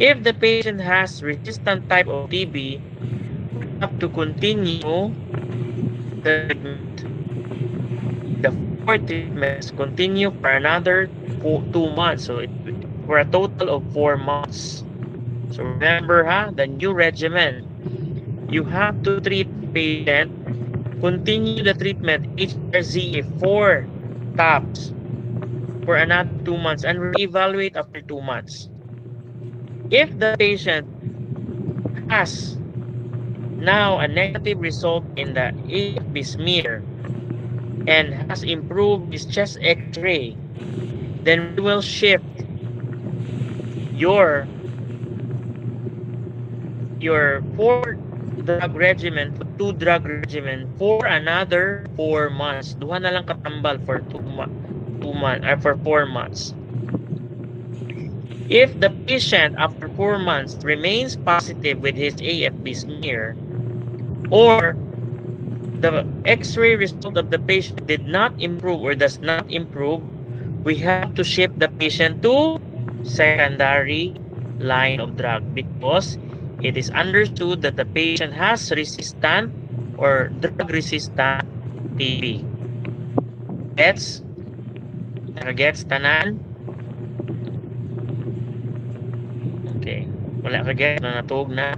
If the patient has resistant type of TB, have to continue the treatment. The 4 treatments continue for another 2 months. So for a total of 4 months. So remember, the new regimen. You have to treat patient, continue the treatment HRZ 4 taps for another 2 months and reevaluate after 2 months. If the patient has now a negative result in the AFB smear and has improved his chest X-ray, then we will shift your 4-drug regimen to 2-drug regimen for another 4 months. Duha na lang katambal for 4 months. If the patient after 4 months remains positive with his AFB smear, or the X-ray result of the patient did not improve or does not improve, we have to shift the patient to secondary line of drug, because it is understood that the patient has resistant or drug-resistant TB. Gets? Gets tanan? Okay. Wala ka gets na natug na.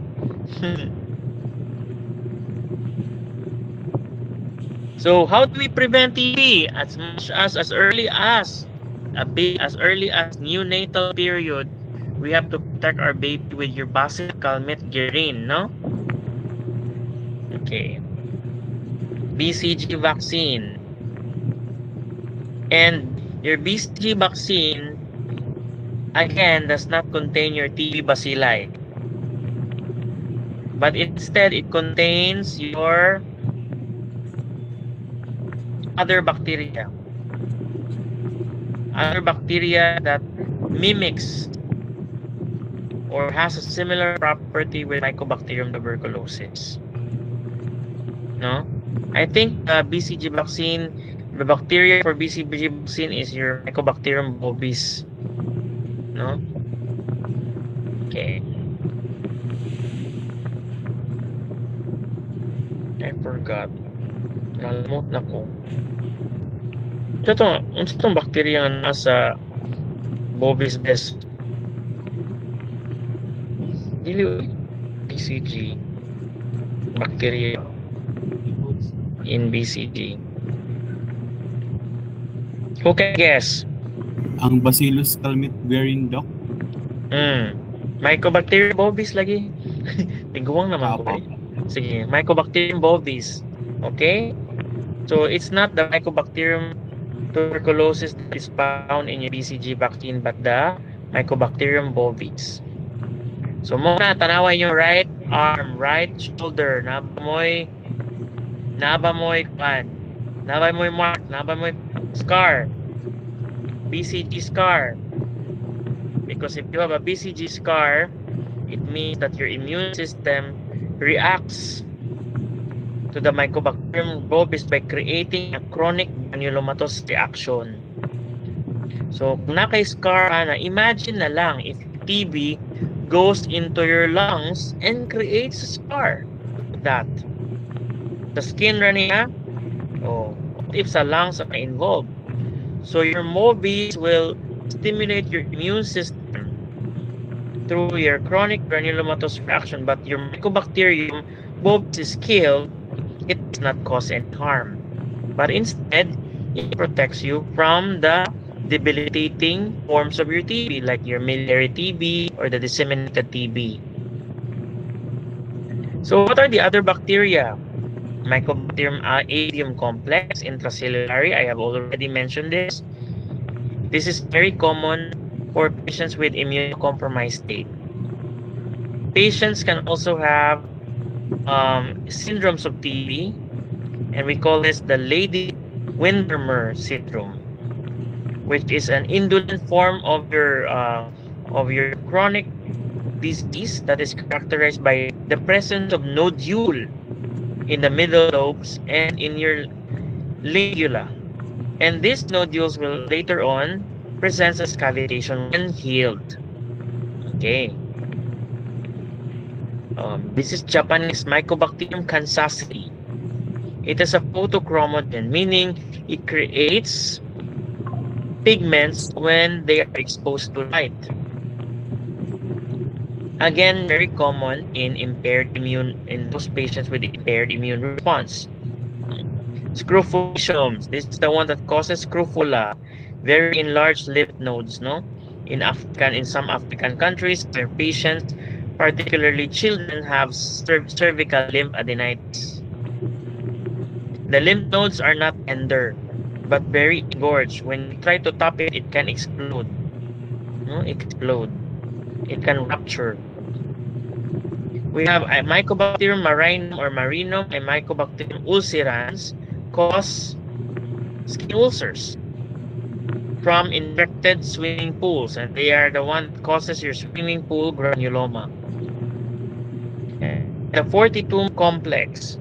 So how do we prevent TB? As much as early as neonatal period, we have to protect our baby with your Basil Calmette Guerin, no? Okay. BCG vaccine. And your BCG vaccine, again, does not contain your TB bacilli. But instead, it contains your other bacteria. Other bacteria that mimics or has a similar property with Mycobacterium tuberculosis. No? I think BCG vaccine, the bacteria for BCG vaccine is your Mycobacterium bovis. No? Okay. I forgot. Nalamot na ko. Ito, itong bacteria nga nasa bovis best. BCG bacteria in BCG. Who can guess? Ang Bacillus Calmette Guerin, Doc? Mycobacterium bovis lagi. Tiguang naman ko. Sige, Mycobacterium bovis. Okay? So it's not the Mycobacterium tuberculosis that is found in your BCG vaccine, but the Mycobacterium bovis. So muna tanawan yung right arm, right shoulder, nabamoy mark, nabamoy scar, BCG scar. Because if you have a BCG scar, it means that your immune system reacts to the Mycobacterium bovis by creating a chronic granulomatous reaction. So kung naka-scar na, imagine na lang if TB goes into your lungs and creates a scar. That the skin niya, if sa lungs are involved, so your MOBIs will stimulate your immune system through your chronic granulomatous reaction, but your Mycobacterium bovis is killed. It does not cause any harm, but instead it protects you from the debilitating forms of your TB, like your miliary TB or the disseminated TB. So what are the other bacteria? Mycobacterium avium complex, intracellulary. I have already mentioned this. This is very common for patients with immunocompromised state. Patients can also have syndromes of TB, and we call this the Lady Windermere syndrome, which is an indolent form of your chronic disease that is characterized by the presence of nodule in the middle lobes and in your lingula, and these nodules will later on present as cavitation when healed. Okay. This is Japanese Mycobacterium kansasii. It is a photochromogen, meaning it creates pigments when they are exposed to light. Again, very common in those patients with impaired immune response. Scrofulosome, this is the one that causes scrofula, very enlarged lymph nodes, no? In some African countries, where patients, particularly children, have cervical lymphadeninitis. The lymph nodes are not tender, but very engorged. When you try to tap it, it can explode. No, explode. It can rupture. We have a Mycobacterium marinum or marinum and Mycobacterium ulcerans cause skin ulcers from infected swimming pools, and they are the one that causes your swimming pool granuloma. And the Fortitude complex,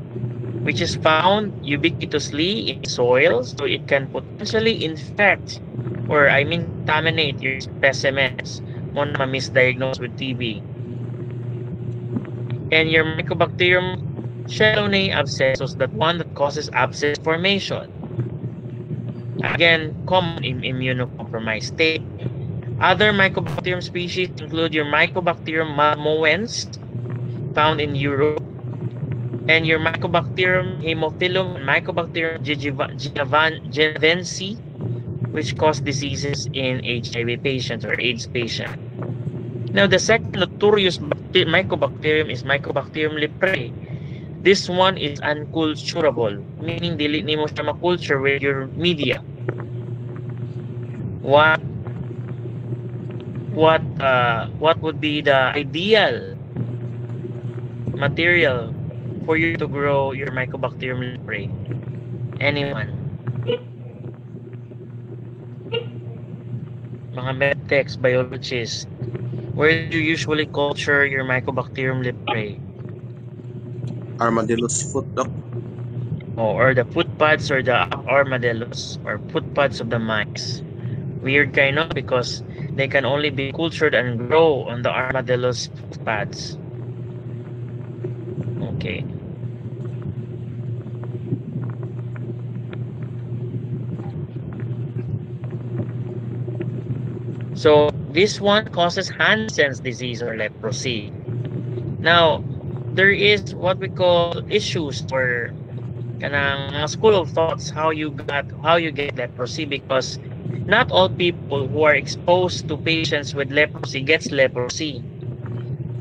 which is found ubiquitously in soil, so it can potentially infect or contaminate your specimens mo na misdiagnosed with TB. And your Mycobacterium chelonae abscessus, that one that causes abscess formation. Again, common in immunocompromised state. Other Mycobacterium species include your Mycobacterium malmoense, found in Europe, and your Mycobacterium haemophilum and Mycobacterium genevense, which cause diseases in HIV patients or AIDS patients. Now, the second notorious Mycobacterium is Mycobacterium leprae. This one is unculturable, meaning dili nimo siya ma-culture with your media. What would be the ideal material for you to grow your Mycobacterium leprae? Anyone? Mga medtechs, biologists, where do you usually culture your Mycobacterium leprae? Armadillo's foot, Doc. Or the foot pads or the armadillos or foot pads of the mice. Weird kind of, because they can only be cultured and grow on the armadillo's foot pads. Okay. So this one causes Hansen's disease or leprosy. Now, there is what we call issues or kanang school of thoughts how you get leprosy, because not all people who are exposed to patients with leprosy gets leprosy.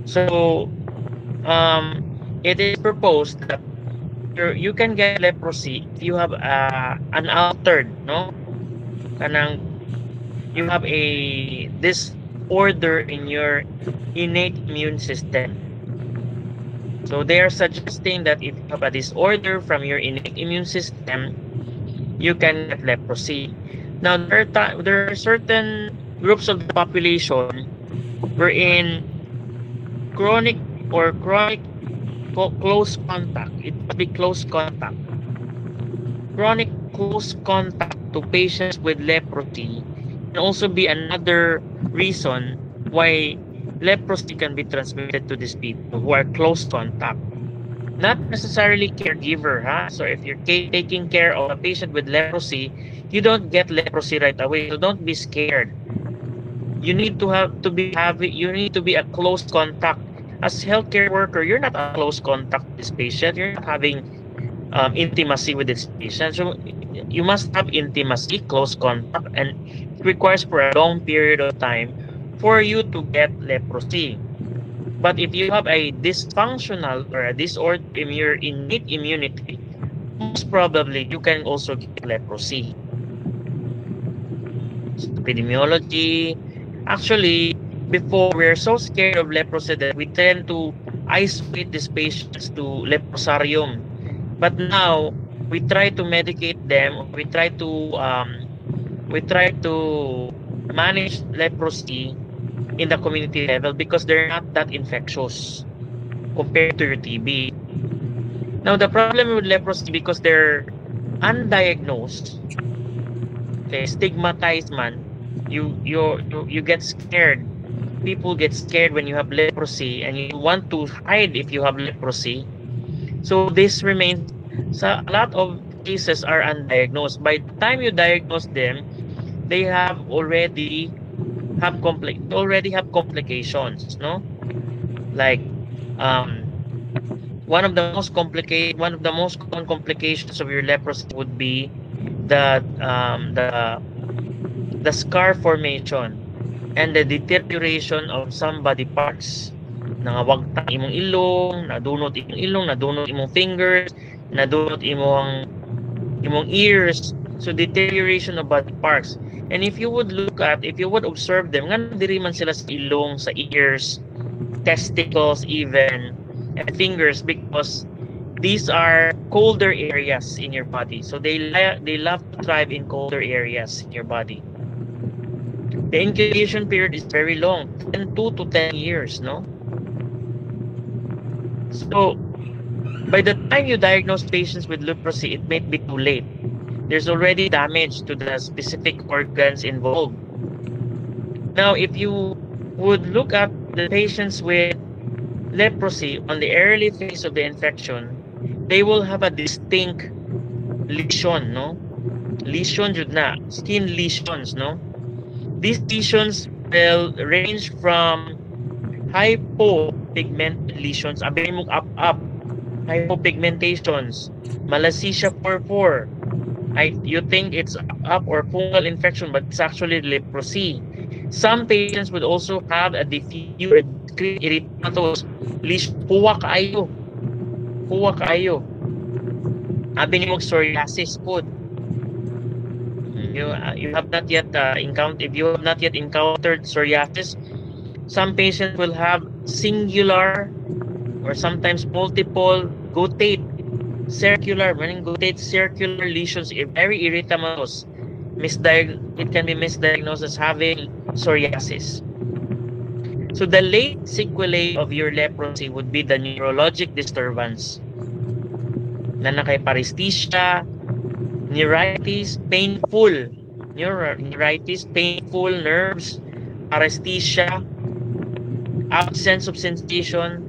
So it is proposed that you can get leprosy if you have an altered, no? Kanang you have a disorder in your innate immune system. So they are suggesting that if you have a disorder from your innate immune system, you can get leprosy. Now, there are certain groups of the population wherein chronic close contact, it must be close contact. Chronic close contact to patients with leprosy can also be another reason why leprosy can be transmitted to these people who are close contact. Not necessarily caregiver, huh? So if you're taking care of a patient with leprosy, you don't get leprosy right away. So don't be scared. You need to be a close contact. As healthcare worker, you're not a close contact with this patient. You're not having intimacy with this patient. So you must have intimacy, close contact, and it requires for a long period of time for you to get leprosy. But if you have a dysfunctional or a disorder in your innate immunity, most probably you can also get leprosy. Epidemiology. Actually, before, we're so scared of leprosy that we tend to isolate these patients to leprosarium. But now, we try to medicate them. We try to manage leprosy in the community level because they're not that infectious compared to your TB. Now, the problem with leprosy, because they're undiagnosed, okay, stigmatized man, you get scared people get scared when you have leprosy and you want to hide if you have leprosy. So this remains, a lot of cases are undiagnosed. By the time you diagnose them, they already have complications, no? Like one of the most common complications of your leprosy would be the scar formation and the deterioration of some body parts. Nangawagtang imong ilong, nadunot imong fingers, nadunot imong ears. So deterioration of body parts. And if you would observe them, nga diri man sila sa ilong, sa ears, testicles even, and fingers, because these are colder areas in your body. So they love to thrive in colder areas in your body. The incubation period is very long, 2 to 10 years, no? So by the time you diagnose patients with leprosy, it may be too late. There's already damage to the specific organs involved. Now, if you would look at the patients with leprosy on the early phase of the infection, they will have a distinct lesion, no? Lesion jud na, skin lesions, no? These lesions will range from hypopigmented lesions, abay mo up, hypopigmentations, malassezia 4-4. You think it's up or fungal infection, but it's actually leprosy. Some patients would also have a diffuse or discrete erythematous lesion. Puwa kaayo. Abi ni mo psoriasis po. You have not yet encountered psoriasis, some patients will have singular or sometimes multiple guttate, circular lesions, very erythematous. It can be misdiagnosed as having psoriasis. So the late sequelae of your leprosy would be the neurologic disturbance. Paresthesia, neuritis, painful nerves, paresthesia, absence of sensation,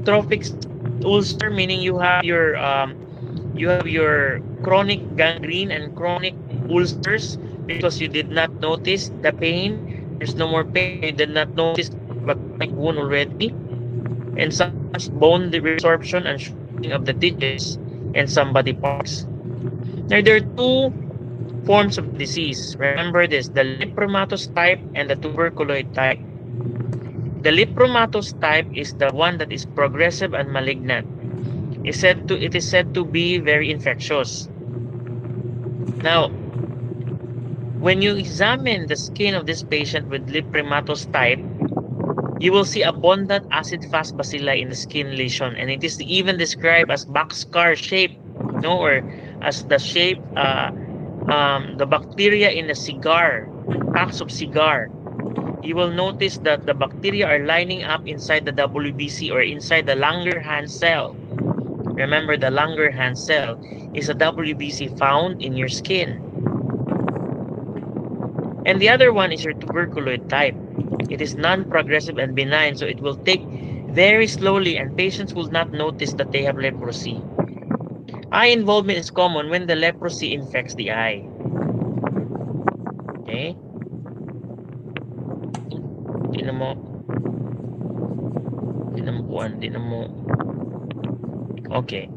trophic ulcer, meaning you have your chronic gangrene and chronic ulcers because you did not notice the pain. There's no more pain. You did not notice the wound already, and some bone resorption and shrinking of the digits and some body parts. Now, there are two forms of disease. Remember this: the lepromatous type and the tuberculoid type. The lepromatous type is the one that is progressive and malignant. It is said to be very infectious. Now, when you examine the skin of this patient with lepromatous type, you will see abundant acid-fast bacilli in the skin lesion, and it is even described as boxcar shape, or as the shape, the bacteria in a cigar, packs of cigar. You will notice that the bacteria are lining up inside the WBC or inside the Langerhans cell. Remember, the Langerhans cell is a WBC found in your skin. And the other one is your tuberculoid type. It is non-progressive and benign, so it will take very slowly and patients will not notice that they have leprosy. Eye involvement is common when the leprosy infects the eye. Okay? Okay.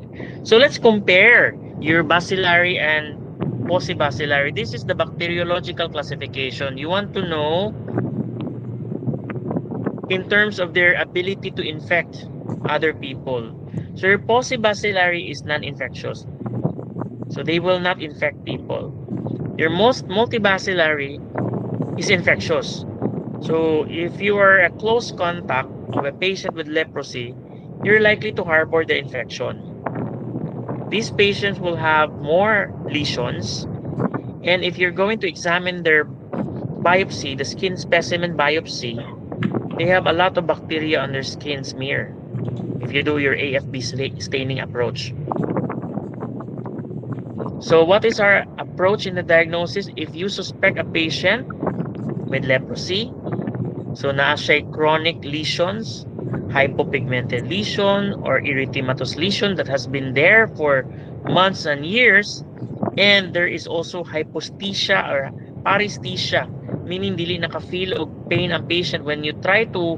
So let's compare your bacillary and paucibacillary. This is the bacteriological classification. You want to know in terms of their ability to infect other people. So your paucibacillary is non-infectious. So they will not infect people. Your multibacillary is infectious. So if you are a close contact of a patient with leprosy, you're likely to harbor the infection. These patients will have more lesions, and if you're going to examine their biopsy, the skin specimen biopsy, they have a lot of bacteria on their skin smear if you do your AFB staining approach. So what is our approach in the diagnosis? If you suspect a patient with leprosy, So naa siya chronic lesions, hypopigmented lesion, or erythematous lesion that has been there for months and years. And there is also hyposthesia or paresthesia, meaning dili naka-feel og pain ang patient when you try to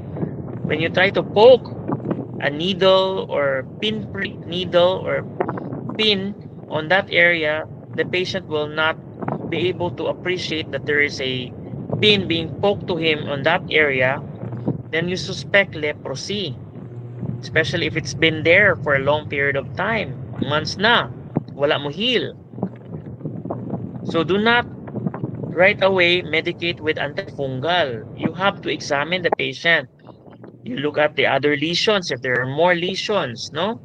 poke a needle or pinprick needle or pin on that area. The patient will not be able to appreciate that there is a pin being poked to him on that area. Then you suspect leprosy, especially if it's been there for a long period of time, months na, wala mo heal. So do not right away medicate with antifungal. You have to examine the patient. You look at the other lesions, if there are more lesions, no?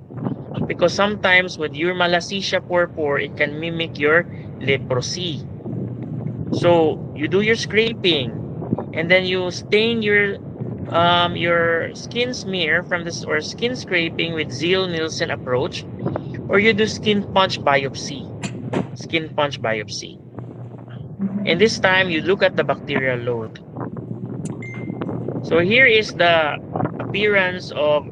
Because sometimes with your malassezia purpura, it can mimic your leprosy. So you do your scraping, and then you stain your skin smear from this or skin scraping with Ziehl-Neelsen approach, or you do skin punch biopsy. And this time you look at the bacterial load. So here is the appearance of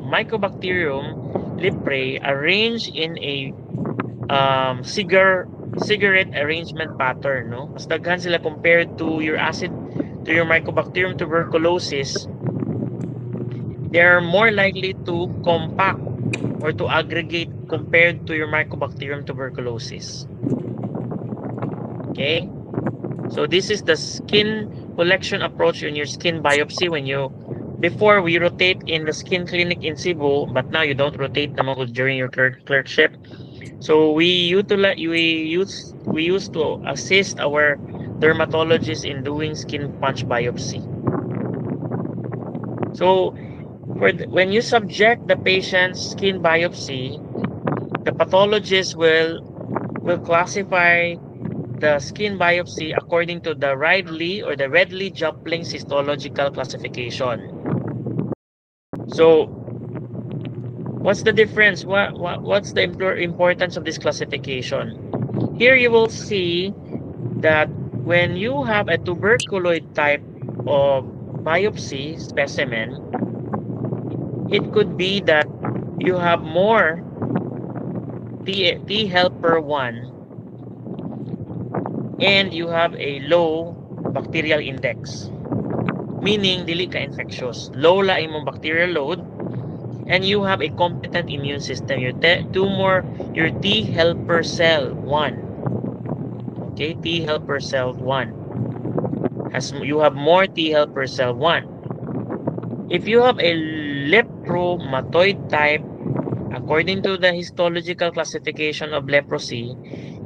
Mycobacterium leprae arranged in a cigarette arrangement pattern, no? Mas daghan sila compared to your Mycobacterium tuberculosis. They are more likely to compact or to aggregate compared to your Mycobacterium tuberculosis. Okay, so this is the skin collection approach in your skin biopsy. Before we rotate in the skin clinic in Cebu, but now you don't rotate naman during your clerkship. So we used to assist our dermatologists in doing skin punch biopsy. So when you subject the patient's skin biopsy, the pathologist will classify the skin biopsy according to the Ridley or the Redley-Jopling's histological classification. So what's the difference? What's the importance of this classification? Here you will see that when you have a tuberculoid type of biopsy specimen, it could be that you have more T helper 1 and you have a low bacterial index, meaning dili ka infectious, low la imong bacterial load, and you have a competent immune system. Your T helper cell 1, okay, T helper cell 1 you have more T helper cell 1. If you have a lepromatoid type, according to the histological classification of leprosy,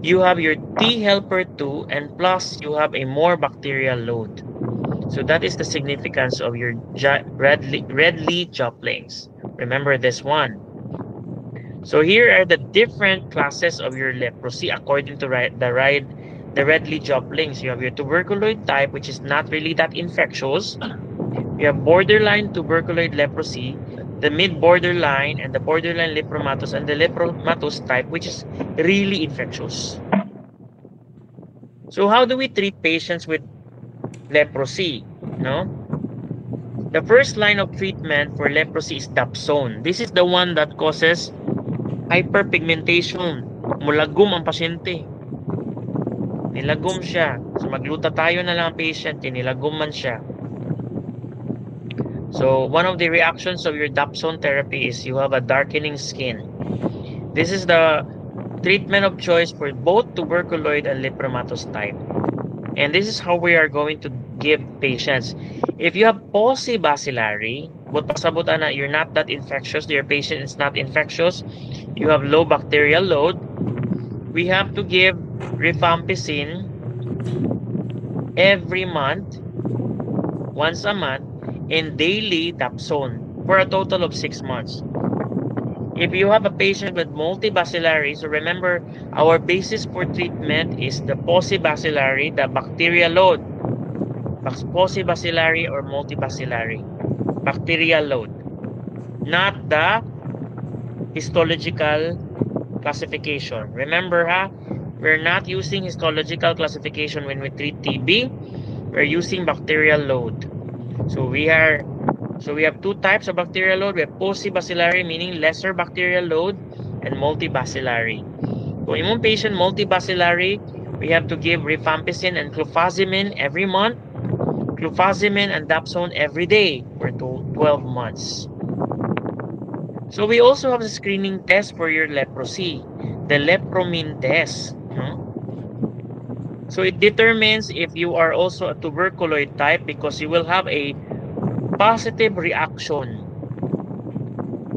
you have your T helper 2 and plus you have a more bacterial load. So that is the significance of your Redley-Jopling's. Remember this one. So here are the different classes of your leprosy according to the Redley-Jopling's. You have your tuberculoid type, which is not really that infectious. You have borderline tuberculoid leprosy, the mid-borderline, and the borderline lepromatous, and the lepromatous type, which is really infectious. So how do we treat patients with leprosy? No? The first line of treatment for leprosy is dapsone. This is the one that causes hyperpigmentation. Mulagom ang pasyente. Nilagom siya. So magluta tayo na lang ang patient, nilagom man siya. So one of the reactions of your dapsone therapy is you have a darkening skin. This is the treatment of choice for both tuberculoid and lepromatous type. And this is how we are going to give patients. If you have paucibacillary, but pasabutan na you're not that infectious, your patient is not infectious, you have low bacterial load, we have to give rifampicin every month, once a month, and daily dapsone for a total of 6 months. If you have a patient with multibacillary, so remember, our basis for treatment is the paucibacillary, the bacterial load. Paucibacillary or multibacillary. Bacterial load. Not the histological classification. Remember, we're not using histological classification when we treat TB. We're using bacterial load. So we have two types of bacterial load. We have paucibacillary, meaning lesser bacterial load, and multibacillary. For immune patient multibacillary, we have to give rifampicin and clofazimine every month, clofazimine and dapsone every day for 12 months. So we also have a screening test for your leprosy, the lepromin test. So it determines if you are also a tuberculoid type because you will have a positive reaction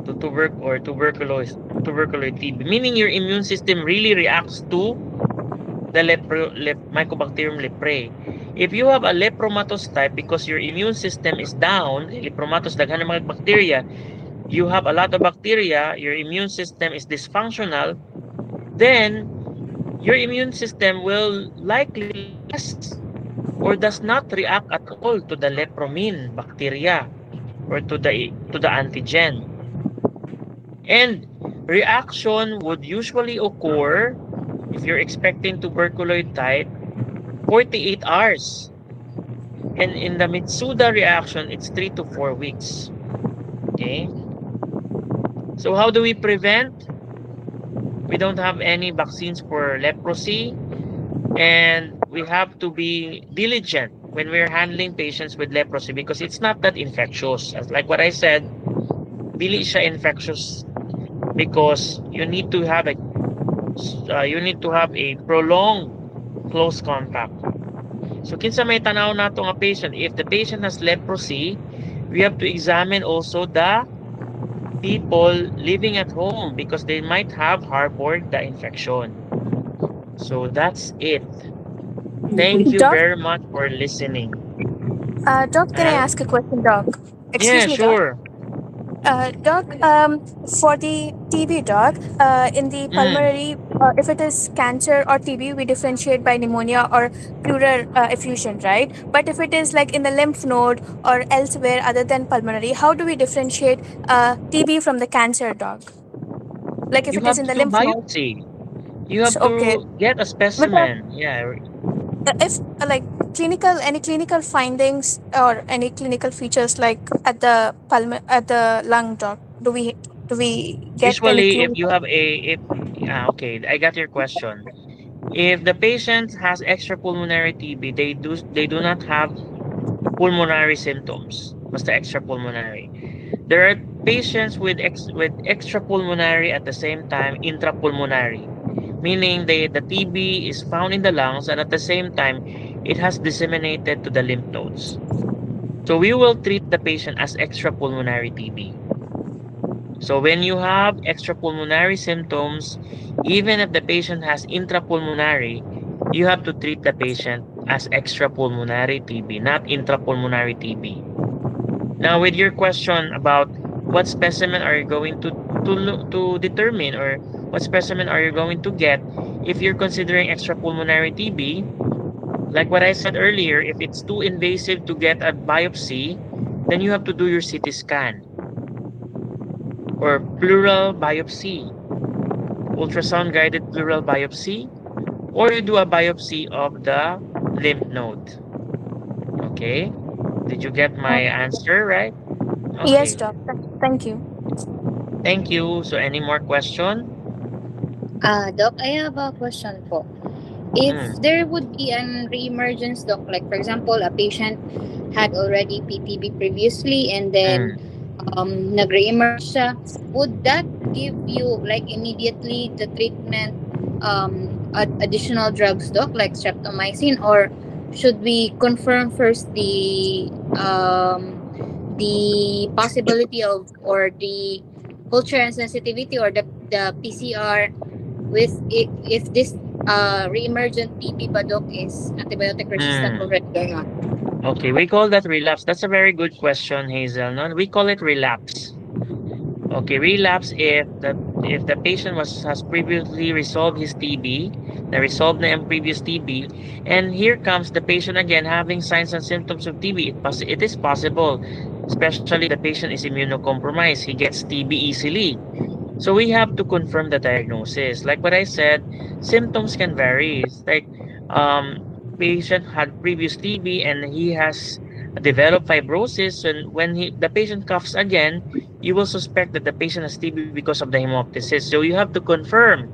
to tuberculoid TB, meaning your immune system really reacts to the Mycobacterium leprae. If you have a lepromatous type because your immune system is down, lepromatous daghan ng mga bacteria, you have a lot of bacteria, your immune system is dysfunctional, then your immune system will likely less or does not react at all to the lepromin bacteria or to the antigen. And reaction would usually occur if you're expecting tuberculoid type 48 hours. And in the Mitsuda reaction, it's 3 to 4 weeks. Okay? So how do we prevent? We don't have any vaccines for leprosy, and we have to be diligent when we're handling patients with leprosy because it's not that infectious. As like what I said, dili siya infectious because you need to have a prolonged close contact. So kinsa may tanaw nato nga patient, if the patient has leprosy, we have to examine also the people living at home because they might have harbored the infection. So that's it. Thank you Doc? very much for listening. Doc, can I ask a question, Doc? Yeah, Excuse me, sure. Doc, for the TB, Doc, in the pulmonary, if it is cancer or TB, we differentiate by pneumonia or pleural effusion, right? But if it is like in the lymph node or elsewhere other than pulmonary, how do we differentiate TB from the cancer, Doc? Like if You it is have in to the do lymph node, biopsy. You have okay. to get a specimen. Yeah. If like any clinical findings or any clinical features like at the lung, Doc, do we get any Usually, if clue? you have okay, I got your question. If the patient has extrapulmonary TB, they do not have pulmonary symptoms. Basta extrapulmonary. There are patients with extrapulmonary at the same time intrapulmonary, meaning the TB is found in the lungs and at the same time it has disseminated to the lymph nodes. So we will treat the patient as extrapulmonary TB. So when you have extrapulmonary symptoms, even if the patient has intrapulmonary, you have to treat the patient as extrapulmonary TB, not intrapulmonary TB. Now, with your question about what specimen are you going to determine or what specimen are you going to get if you're considering extrapulmonary TB, like what I said earlier, if it's too invasive to get a biopsy, then you have to do your CT scan or pleural biopsy, ultrasound guided pleural biopsy, or you do a biopsy of the lymph node. Okay? Did you get my answer right? Okay. Yes, Doc. Thank you. Thank you. So any more question? Doc, I have a question po. If there would be an re-emergence, Doc, like for example, a patient had already PTB previously and then nag-re-emerge siya, would that give you like immediately the treatment additional drugs, Doc, like streptomycin, or should we confirm first the possibility of or the culture and sensitivity or the PCR with if this re-emergent TB ba, Doc, is antibiotic resistant already or not? Okay, we call that relapse. That's a very good question, Hazel. No, we call it relapse. Okay, relapse if the patient has previously resolved his TB, resolved na yung previous TB, and here comes the patient again having signs and symptoms of TB. It is possible, especially the patient is immunocompromised. He gets TB easily. So we have to confirm the diagnosis. Like what I said, symptoms can vary. It's like patient had previous TB and he has develop fibrosis, and when the patient coughs again, you will suspect that the patient has TB because of the hemoptysis. So you have to confirm.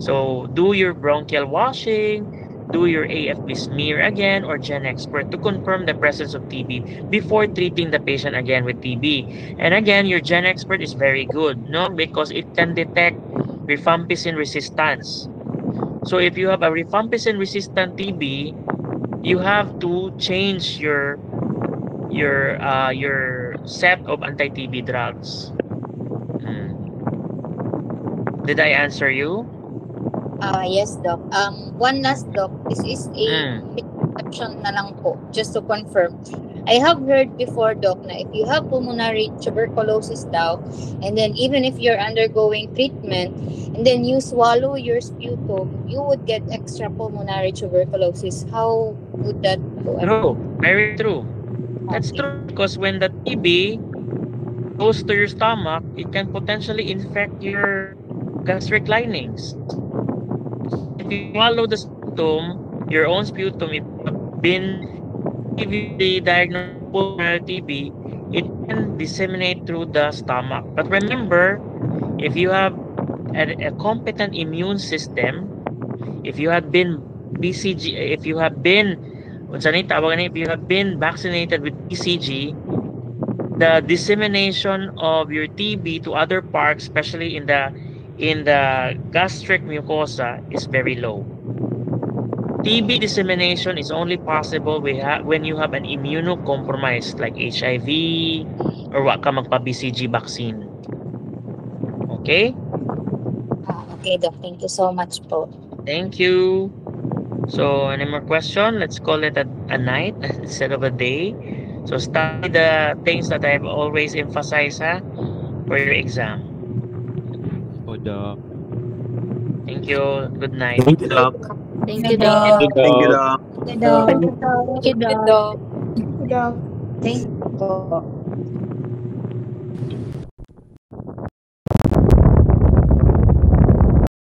So do your bronchial washing, do your AFP smear again or GenExpert to confirm the presence of TB before treating the patient again with TB. And again, your GenExpert is very good, no, because it can detect rifampicin resistance. So if you have a rifampicin resistant TB, you have to change your set of anti-TB drugs. Did I answer you? Yes, Doc. One last, Doc. This is a misconception na lang po, just to confirm. I have heard before, Doc, na if you have pulmonary tuberculosis daw, and then even if you're undergoing treatment, and then you swallow your sputum, you would get extra pulmonary tuberculosis. How would that go? True. Very true. That's true, because when the TB goes to your stomach, it can potentially infect your gastric linings. If you swallow the sputum, your own sputum, if you have been previously diagnosed with pulmonary TB, it can disseminate through the stomach. But remember, if you have a competent immune system, if you have been BCG, if you have been vaccinated with BCG, the dissemination of your TB to other parts, especially in the gastric mucosa, is very low. TB dissemination is only possible when you have an immunocompromised like HIV or wa ka magpa-BCG vaccine. Okay? Okay, Doc. Thank you so much po. Thank you. So, any more question? Let's call it a night instead of a day. So, study the things that I've always emphasized for your exam. Doc. Thank you. Good night. Thank you, Doc. Thank you, Doc. Thank you, Doc. Thank you, Doc. Thank you, Doc. Thank you, Doc.